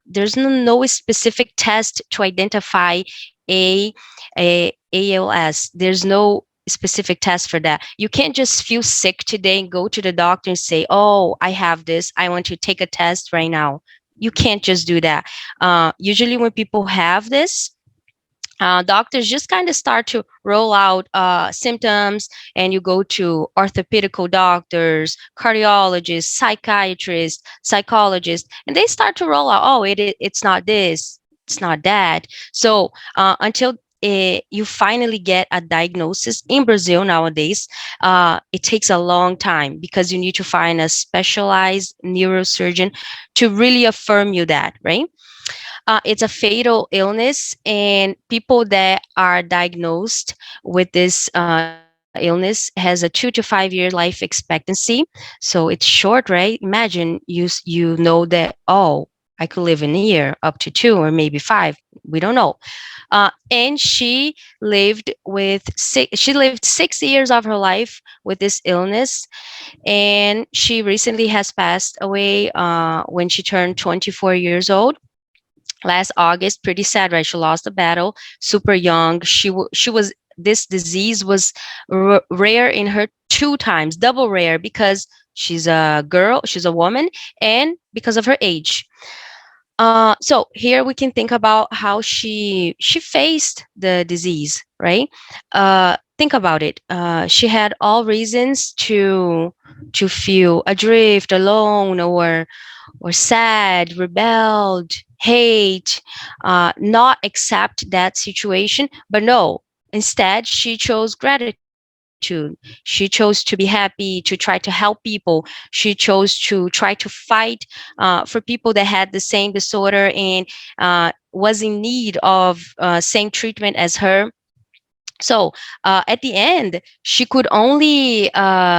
There's no specific test to identify a ALS. There's no specific test for that. You can't just feel sick today and go to the doctor and say, oh, I have this, I want to take a test right now. You can't just do that. Usually when people have this, doctors just kind of start to roll out symptoms, and you go to orthopedical doctors, cardiologists, psychiatrists, psychologists, and they start to roll out, oh, it's not this, it's not that. So until you finally get a diagnosis in Brazil nowadays, it takes a long time, because you need to find a specialized neurosurgeon to really affirm you that, right? It's a fatal illness, and people that are diagnosed with this illness has a 2 to 5 year life expectancy. So it's short, right? Imagine you know that, oh, I could live in a year, up to 2 or maybe 5. We don't know. And she lived 6 years of her life with this illness, and she recently has passed away when she turned 24 years old last August. Pretty sad, right? She lost the battle super young. She was, this disease was rare in her 2 times, double rare, because she's a girl, she's a woman, and because of her age. So here we can think about how she faced the disease, right? Think about it. She had all reasons to feel adrift, alone, or sad, rebelled, hate, not accept that situation. But no, instead, she chose gratitude. She chose to be happy, to try to help people. She chose to try to fight for people that had the same disorder and was in need of same treatment as her. So at the end, she could only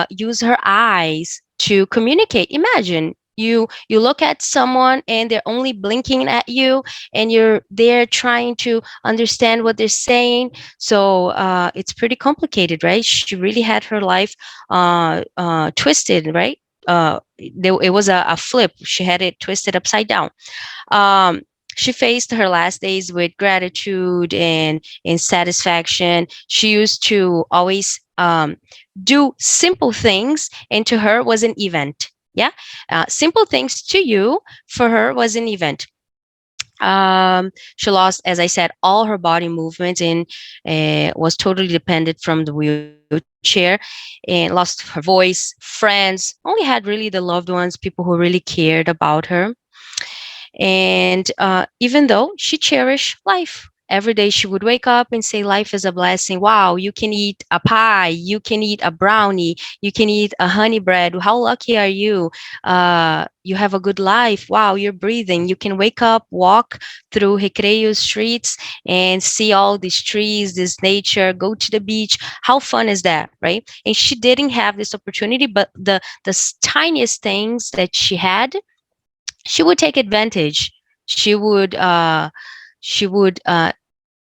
use her eyes to communicate. Imagine you look at someone and they're only blinking at you, and you're there trying to understand what they're saying. So it's pretty complicated, right? She really had her life twisted, right? It was a flip. She had it twisted upside down. Um, she faced her last days with gratitude and satisfaction. She used to always do simple things, and to her was an event. Yeah, simple things to you, for her was an event. She lost, as I said, all her body movements, and was totally dependent from the wheelchair, and lost her voice, friends, only had really the loved ones, people who really cared about her. And even though she cherished life, every day she would wake up and say, life is a blessing. Wow, you can eat a pie, you can eat a brownie, you can eat a honey bread. How lucky are you? You have a good life. Wow, you're breathing. You can wake up, walk through Recreio streets and see all these trees, this nature, go to the beach. How fun is that, right? And she didn't have this opportunity, but the tiniest things that she had, she would take advantage. She would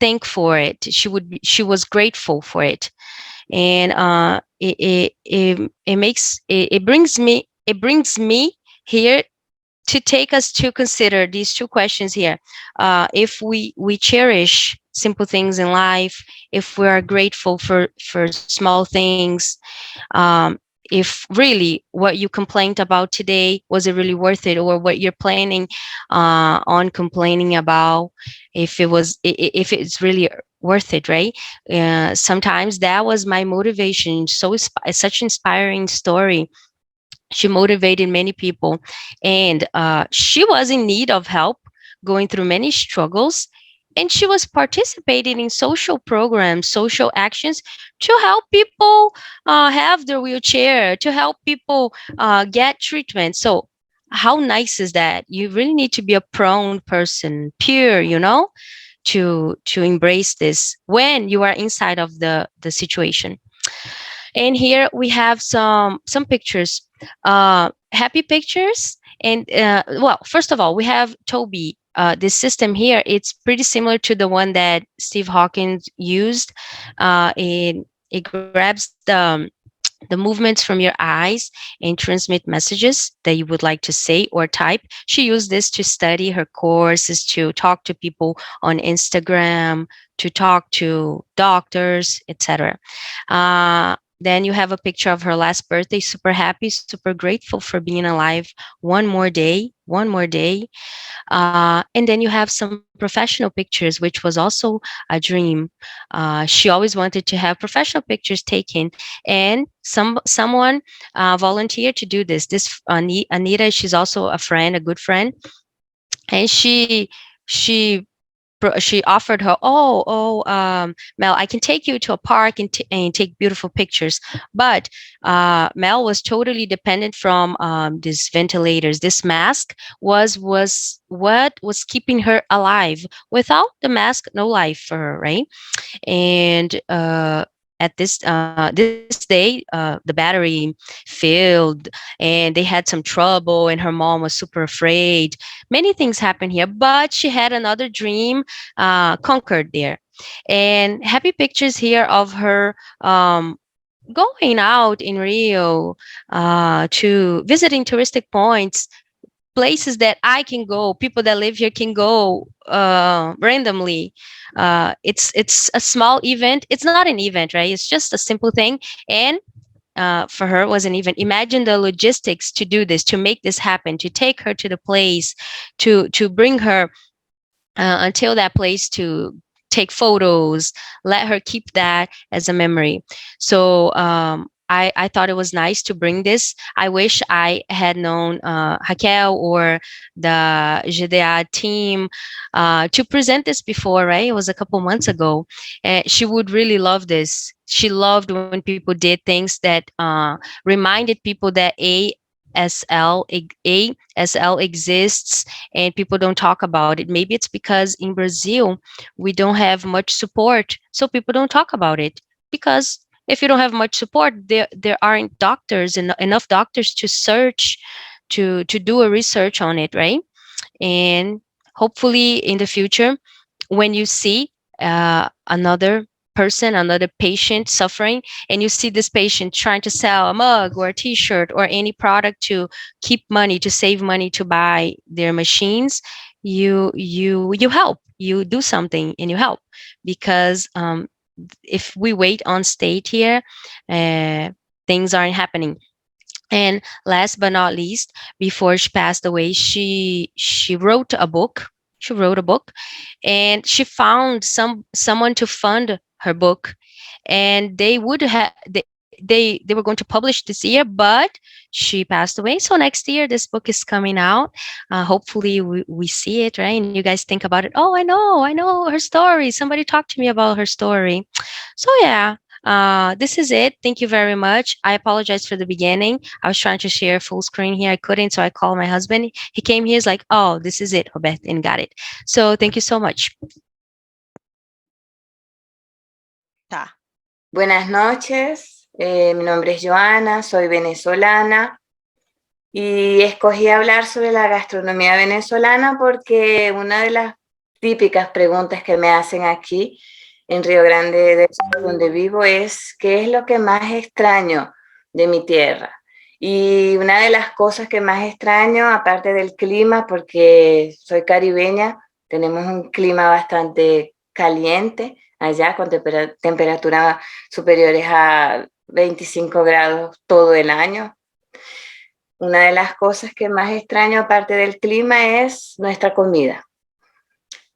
thank for it. She was grateful for it. And it brings me here to take us to consider these two questions here. If we cherish simple things in life, if we are grateful for small things, um, if really what you complained about today, was it really worth it, or what you're planning on complaining about, if it's really worth it, right? Sometimes that was my motivation. Such inspiring story. She motivated many people, and she was in need of help, going through many struggles, and she was participating in social programs, social actions, to help people have their wheelchair, to help people get treatment. So how nice is that? You really need to be a prone person, pure, to embrace this when you are inside of the situation. And here we have some pictures, happy pictures. And well, first of all, we have Toby. This system here, it's pretty similar to the one that Steve Hawkins used. It grabs the movements from your eyes and transmit messages that you would like to say or type. She used this to study her courses, to talk to people on Instagram, to talk to doctors, etc. Then you have a picture of her last birthday, super happy, super grateful for being alive. One more day, one more day. And then you have some professional pictures, which was also a dream. She always wanted to have professional pictures taken, and someone volunteered to do this. This Anita, she's also a friend, a good friend, and she she offered her, Mel, I can take you to a park and take beautiful pictures. But Mel was totally dependent from these ventilators. This mask was what was keeping her alive. Without the mask, no life for her, right? And at this day, the battery failed, and they had some trouble, and her mom was super afraid. Many things happened here, but she had another dream conquered there. And happy pictures here of her going out in Rio, to visiting touristic points, places that I can go, people that live here can go randomly. It's a small event. It's not an event, right? It's just a simple thing. And for her, was an event. Imagine the logistics to do this, to make this happen, to take her to the place, to bring her until that place, to take photos, let her keep that as a memory. So I thought it was nice to bring this. I wish I had known Raquel or the GdA team to present this before, right? It was a couple months ago. She would really love this. She loved when people did things that reminded people that ASL exists, and people don't talk about it. Maybe it's because in Brazil we don't have much support, so people don't talk about it. Because if you don't have much support, there aren't doctors, enough doctors to search, to do a research on it, right? And hopefully in the future, when you see another person, another patient suffering, and you see this patient trying to sell a mug or a t-shirt or any product to keep money, to save money to buy their machines, you help, you do something, and you help. Because if we wait on state here, things aren't happening. And last but not least, before she passed away, she wrote a book. She wrote a book, and she found someone to fund her book, and they would have they were going to publish this year, but she passed away. So next year, this book is coming out. Hopefully we see it, right? And you guys think about it. Oh, I know her story. Somebody talked to me about her story. So yeah, this is it. Thank you very much. I apologize for the beginning. I was trying to share full screen here. I couldn't, so I called my husband. He came here. He's like, oh, this is it, Roberto, and got it. So thank you so much. Tá. Buenas noches, mi nombre es Joana, soy venezolana y escogí hablar sobre la gastronomía venezolana porque una de las típicas preguntas que me hacen aquí en Río Grande del Sur, donde vivo, es ¿qué es lo que más extraño de mi tierra? Y una de las cosas que más extraño, aparte del clima, porque soy caribeña, tenemos un clima bastante caliente allá con temperaturas superiores a 25 grados todo el año. Una de las cosas que más extraño aparte del clima es nuestra comida,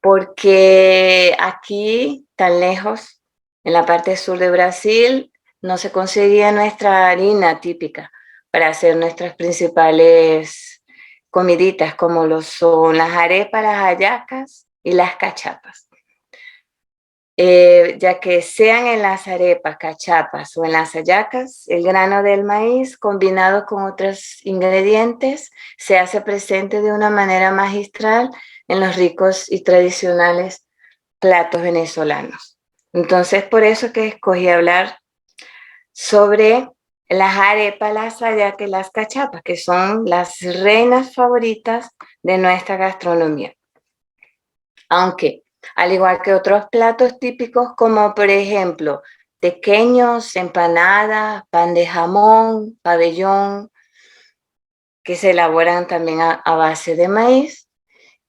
porque aquí, tan lejos, en la parte sur de Brasil, no se conseguía nuestra harina típica para hacer nuestras principales comiditas, como lo son las arepas, las hallacas y las cachapas. Ya que sean en las arepas, cachapas o en las hallacas, el grano del maíz combinado con otros ingredientes se hace presente de una manera magistral en los ricos y tradicionales platos venezolanos. Entonces, por eso que escogí hablar sobre las arepas, las hallacas y las cachapas, que son las reinas favoritas de nuestra gastronomía. Aunque al igual que otros platos típicos como por ejemplo tequeños, empanadas, pan de jamón, pabellón, que se elaboran también a base de maíz,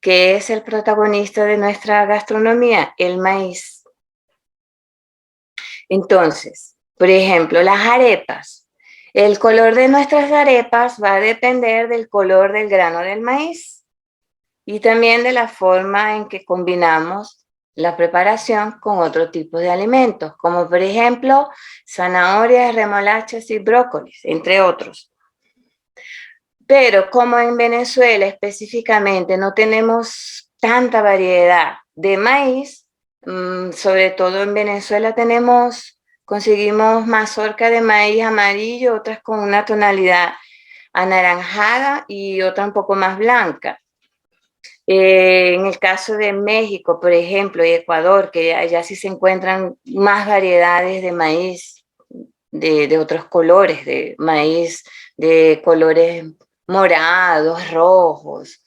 que es el protagonista de nuestra gastronomía, el maíz. Entonces, por ejemplo, las arepas. El color de nuestras arepas va a depender del color del grano del maíz y también de la forma en que combinamos la preparación con otro tipo de alimentos, como por ejemplo zanahorias, remolachas y brócolis, entre otros. Pero como en Venezuela específicamente no tenemos tanta variedad de maíz, sobre todo en Venezuela conseguimos mazorca de maíz amarillo, otras con una tonalidad anaranjada y otra un poco más blanca. En el caso de México, por ejemplo, y Ecuador, que allá sí se encuentran más variedades de maíz, de otros colores, de maíz de colores morados, rojos,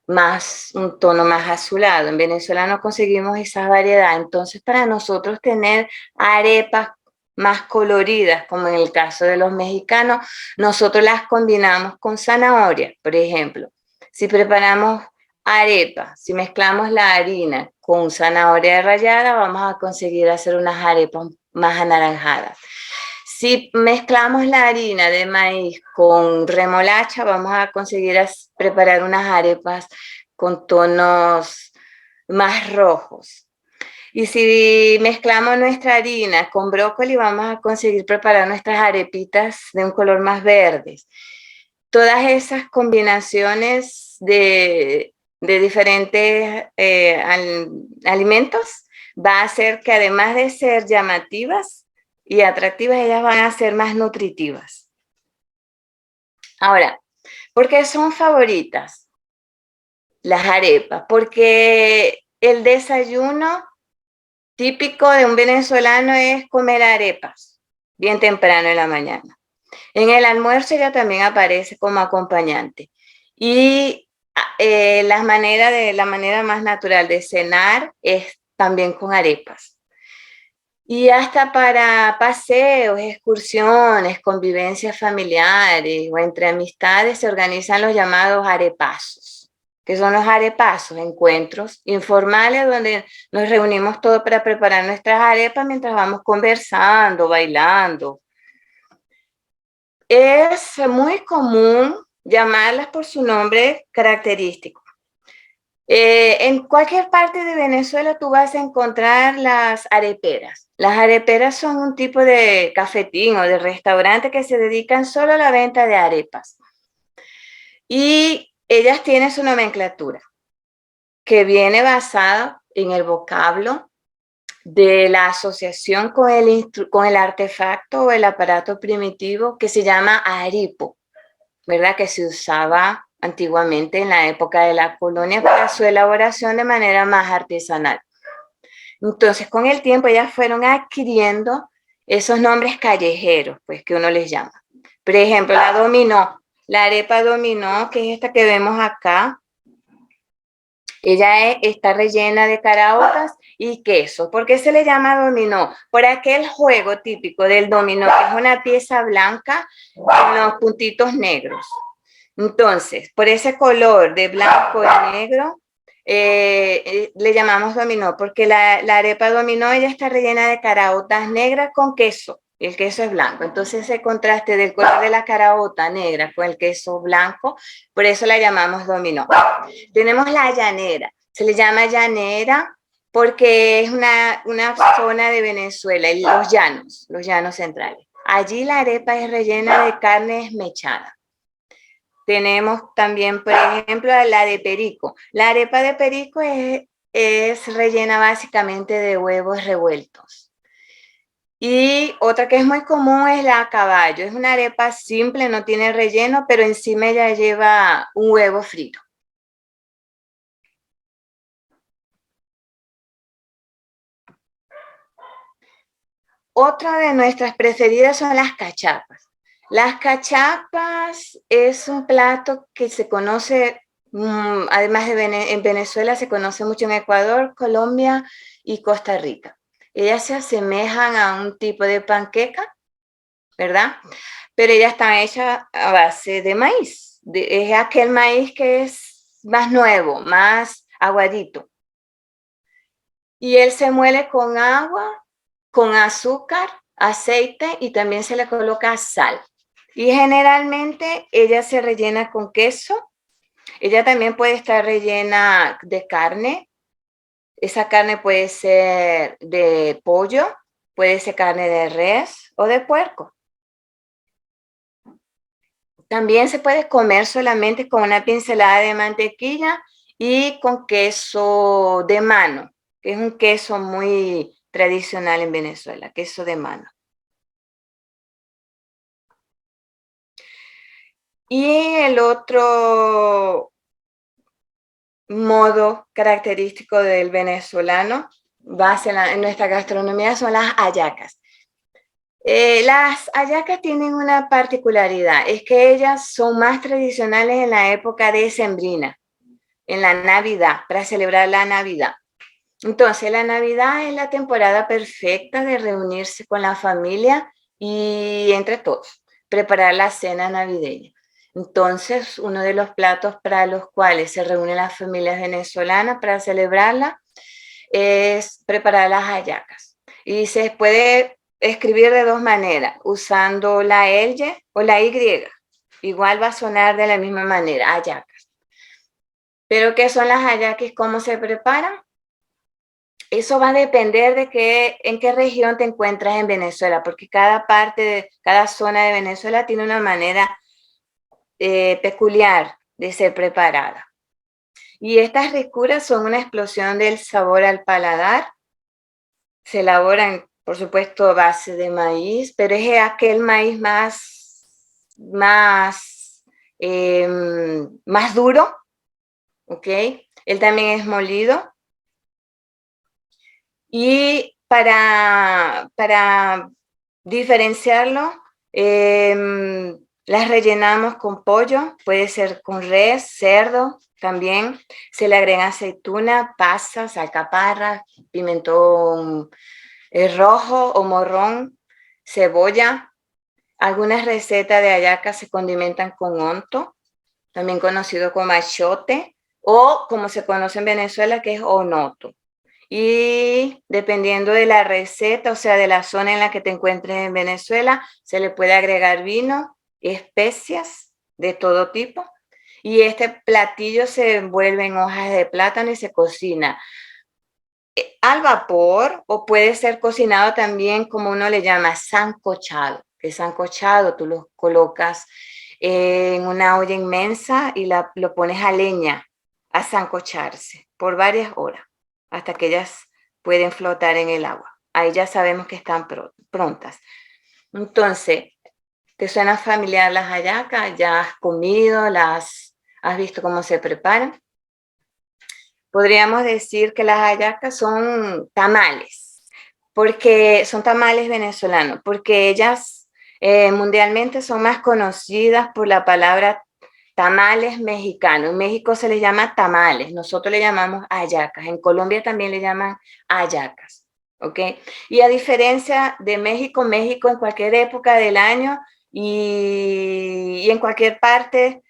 un tono más azulado. En Venezuela no conseguimos esa variedad, entonces para nosotros tener arepas más coloridas, como en el caso de los mexicanos, nosotros las combinamos con zanahoria, por ejemplo. Si preparamos arepa, si mezclamos la harina con zanahoria rallada, vamos a conseguir hacer unas arepas más anaranjadas. Si mezclamos la harina de maíz con remolacha, vamos a conseguir preparar unas arepas con tonos más rojos. Y si mezclamos nuestra harina con brócoli, vamos a conseguir preparar nuestras arepitas de un color más verde. Todas esas combinaciones de diferentes alimentos va a hacer que además de ser llamativas y atractivas, ellas van a ser más nutritivas. Ahora, ¿por qué son favoritas las arepas? Porque el desayuno típico de un venezolano es comer arepas bien temprano en la mañana. En el almuerzo ella también aparece como acompañante. Y la manera más natural de cenar es también con arepas. Y hasta para paseos, excursiones, convivencias familiares o entre amistades se organizan los llamados arepazos, que son los arepazos, encuentros informales donde nos reunimos todos para preparar nuestras arepas mientras vamos conversando, bailando. Es muy común llamarlas por su nombre característico. En cualquier parte de Venezuela tú vas a encontrar las areperas. Las areperas son un tipo de cafetín o de restaurante que se dedican solo a la venta de arepas. Y ellas tienen su nomenclatura, que viene basada en el vocablo de la asociación con el artefacto o el aparato primitivo que se llama aripo, ¿verdad? Que se usaba antiguamente en la época de la colonia para su elaboración de manera más artesanal. Entonces, con el tiempo ellas fueron adquiriendo esos nombres callejeros, pues que uno les llama. Por ejemplo, la dominó, la arepa dominó, que es esta que vemos acá. Ella está rellena de caraotas y queso. ¿Por qué se le llama dominó? Por aquel juego típico del dominó, que es una pieza blanca con los puntitos negros. Entonces, por ese color de blanco y negro, le llamamos dominó, porque la arepa dominó, ella está rellena de caraotas negras con queso, y el queso es blanco. Entonces, ese contraste del color de la caraota negra con el queso blanco, por eso la llamamos dominó. Tenemos la llanera, se le llama llanera porque es una zona de Venezuela, los llanos centrales. Allí la arepa es rellena de carne esmechada. Tenemos también, por ejemplo, la de perico. La arepa de perico es rellena básicamente de huevos revueltos. Y otra que es muy común es la a caballo. Es una arepa simple, no tiene relleno, pero encima ella lleva un huevo frito. Otra de nuestras preferidas son las cachapas. Las cachapas es un plato que se conoce, además de en Venezuela, se conoce mucho en Ecuador, Colombia y Costa Rica. Ellas se asemejan a un tipo de panqueca, ¿verdad? Pero ellas están hechas a base de maíz. Es aquel maíz que es más nuevo, más aguadito. Y él se muele con agua, con azúcar, aceite y también se le coloca sal. Y generalmente ella se rellena con queso. Ella también puede estar rellena de carne. Esa carne puede ser de pollo, puede ser carne de res o de puerco. También se puede comer solamente con una pincelada de mantequilla y con queso de mano, que es un queso muy tradicional en Venezuela, queso de mano. Y el otro modo característico del venezolano, base en nuestra gastronomía, son las hallacas. Las hallacas tienen una particularidad, es que ellas son más tradicionales en la época decembrina, en la Navidad, para celebrar la Navidad. Entonces, la Navidad es la temporada perfecta de reunirse con la familia y entre todos, preparar la cena navideña. Entonces, uno de los platos para los cuales se reúnen las familias venezolanas para celebrarla es preparar las hallacas. Y se puede escribir de dos maneras, usando la L o la Y. Igual va a sonar de la misma manera, hallacas. ¿Pero qué son las hallacas? ¿Cómo se preparan? Eso va a depender de en qué región te encuentras en Venezuela, porque cada zona de Venezuela tiene una manera peculiar de ser preparada. Y estas ricura son una explosión del sabor al paladar. Se elaboran, por supuesto, a base de maíz, pero es aquel maíz más duro, ¿ok? Él también es molido. Y para diferenciarlo, las rellenamos con pollo, puede ser con res, cerdo también. Se le agrega aceituna, pasas, alcaparras, pimentón rojo o morrón, cebolla. Algunas recetas de hallacas se condimentan con honto, también conocido como achiote, o como se conoce en Venezuela, que es onoto. Y dependiendo de la receta, o sea, de la zona en la que te encuentres en Venezuela, se le puede agregar vino, especias de todo tipo. Y este platillo se envuelve en hojas de plátano y se cocina al vapor o puede ser cocinado también, como uno le llama, sancochado. Que sancochado tú lo colocas en una olla inmensa y lo pones a leña a sancocharse por varias horas hasta que ellas pueden flotar en el agua. Ahí ya sabemos que están prontas. Entonces, ¿te suena familiar las hallacas? ¿Ya has comido? ¿Has visto cómo se preparan? Podríamos decir que las hallacas son tamales, porque son tamales venezolanos, porque ellas mundialmente son más conocidas por la palabra tamales mexicanos. En México se les llama tamales, nosotros le llamamos hallacas. En Colombia también le llaman hallacas, ¿ok? Y a diferencia de México, México en cualquier época del año y en cualquier parte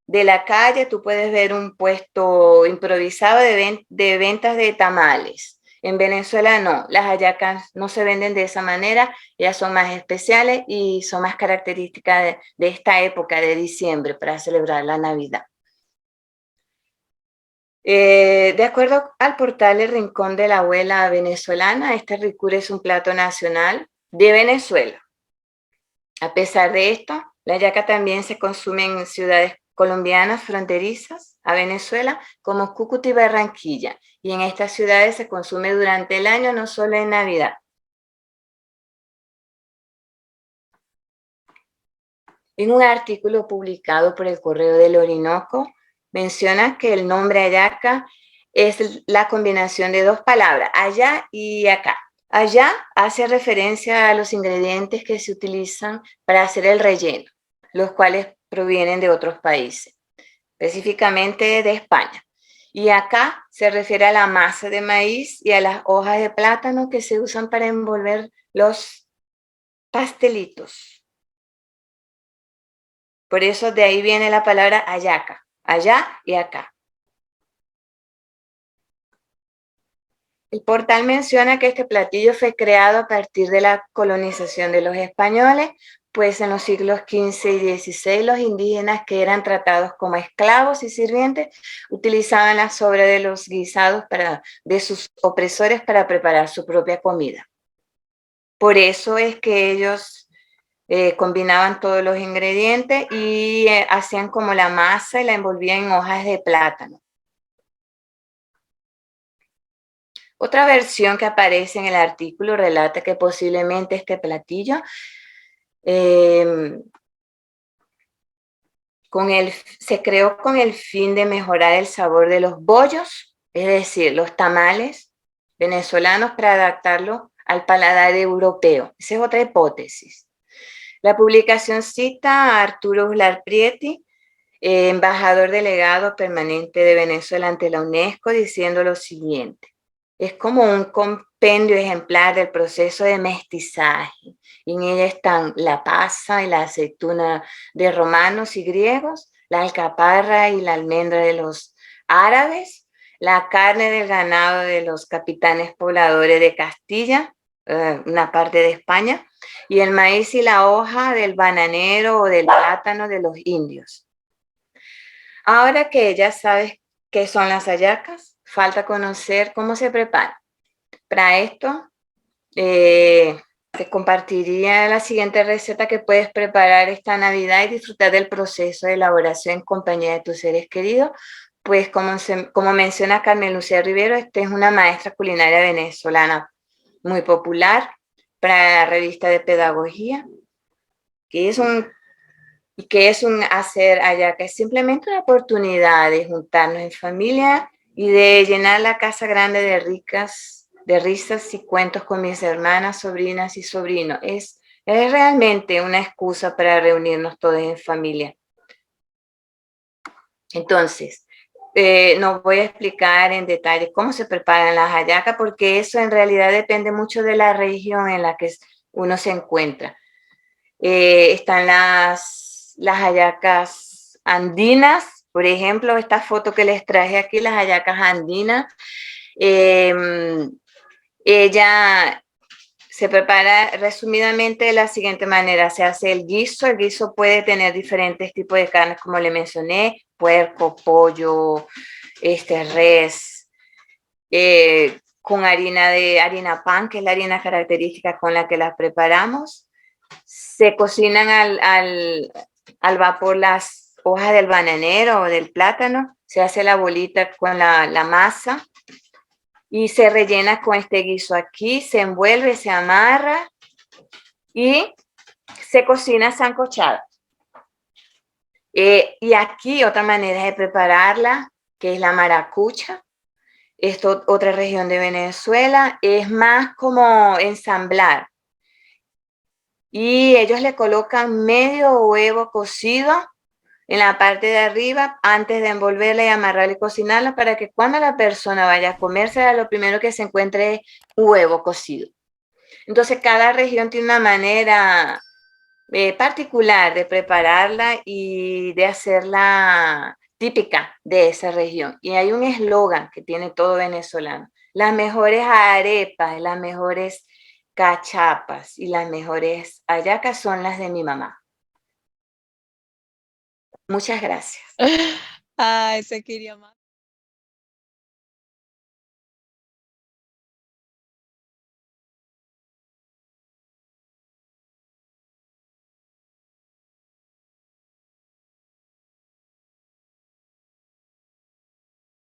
de la calle, tú puedes ver un puesto improvisado de ventas de tamales. En Venezuela no, las hallacas no se venden de esa manera, ellas son más especiales y son más características de esta época de diciembre para celebrar la Navidad. De acuerdo al portal El Rincón de la Abuela Venezolana, este ricura es un plato nacional de Venezuela. A pesar de esto, la hallaca también se consume en ciudades colombianas fronterizas a Venezuela, como Cúcuta y Barranquilla, y en estas ciudades se consume durante el año, no solo en Navidad. En un artículo publicado por el Correo del Orinoco, menciona que el nombre hallaca es la combinación de dos palabras, allá y acá. Allá hace referencia a los ingredientes que se utilizan para hacer el relleno, los cuales provienen de otros países, específicamente de España. Y acá se refiere a la masa de maíz y a las hojas de plátano que se usan para envolver los pastelitos. Por eso de ahí viene la palabra hallaca, allá y acá. El portal menciona que este platillo fue creado a partir de la colonización de los españoles, pues en los siglos XV y XVI los indígenas, que eran tratados como esclavos y sirvientes, utilizaban las sobras de los guisados de sus opresores para preparar su propia comida. Por eso es que ellos combinaban todos los ingredientes y hacían como la masa y la envolvían en hojas de plátano. Otra versión que aparece en el artículo relata que posiblemente este platillo se creó con el fin de mejorar el sabor de los bollos, es decir, los tamales venezolanos, para adaptarlo al paladar europeo. Esa es otra hipótesis. La publicación cita a Arturo Uslar Prieti, embajador delegado permanente de Venezuela ante la UNESCO, diciendo lo siguiente: es como un compendio ejemplar del proceso de mestizaje. Y en ella están la pasa y la aceituna de romanos y griegos, la alcaparra y la almendra de los árabes, la carne del ganado de los capitanes pobladores de Castilla, una parte de España, y el maíz y la hoja del bananero o del plátano de los indios. Ahora que ya sabes qué son las hallacas, falta conocer cómo se prepara. Para esto, te compartiría la siguiente receta que puedes preparar esta Navidad y disfrutar del proceso de elaboración en compañía de tus seres queridos. Pues como menciona Carmen Lucía Rivero, esta es una maestra culinaria venezolana muy popular para la revista de pedagogía, que es un hacer hallaca, es simplemente una oportunidad de juntarnos en familia y de llenar la casa grande de risas y cuentos con mis hermanas, sobrinas y sobrinos. Es realmente una excusa para reunirnos todos en familia. Entonces, no voy a explicar en detalle cómo se preparan las hallacas, porque eso en realidad depende mucho de la región en la que uno se encuentra. Están las hallacas andinas, por ejemplo, esta foto que les traje aquí, las hallacas andinas. Ella se prepara resumidamente de la siguiente manera: se hace el guiso puede tener diferentes tipos de carnes, como le mencioné, puerco, pollo, res, con harina pan, que es la harina característica con la que las preparamos. Se cocinan al vapor las hojas del bananero o del plátano, se hace la bolita con la masa y se rellena con este guiso aquí, se envuelve, se amarra y se cocina sancochada. Y aquí otra manera de prepararla, que es la maracucha. Esto, otra región de Venezuela, es más como ensamblar. Y ellos le colocan medio huevo cocido en la parte de arriba antes de envolverla y amarrarla y cocinarla para que cuando la persona vaya a comérsela, lo primero que se encuentre es huevo cocido. Entonces, cada región tiene una manera particular de prepararla y de hacerla típica de esa región. Y hay un eslogan que tiene todo venezolano: las mejores arepas, las mejores cachapas y las mejores hallacas son las de mi mamá. Muchas gracias. Ay, você queria mais?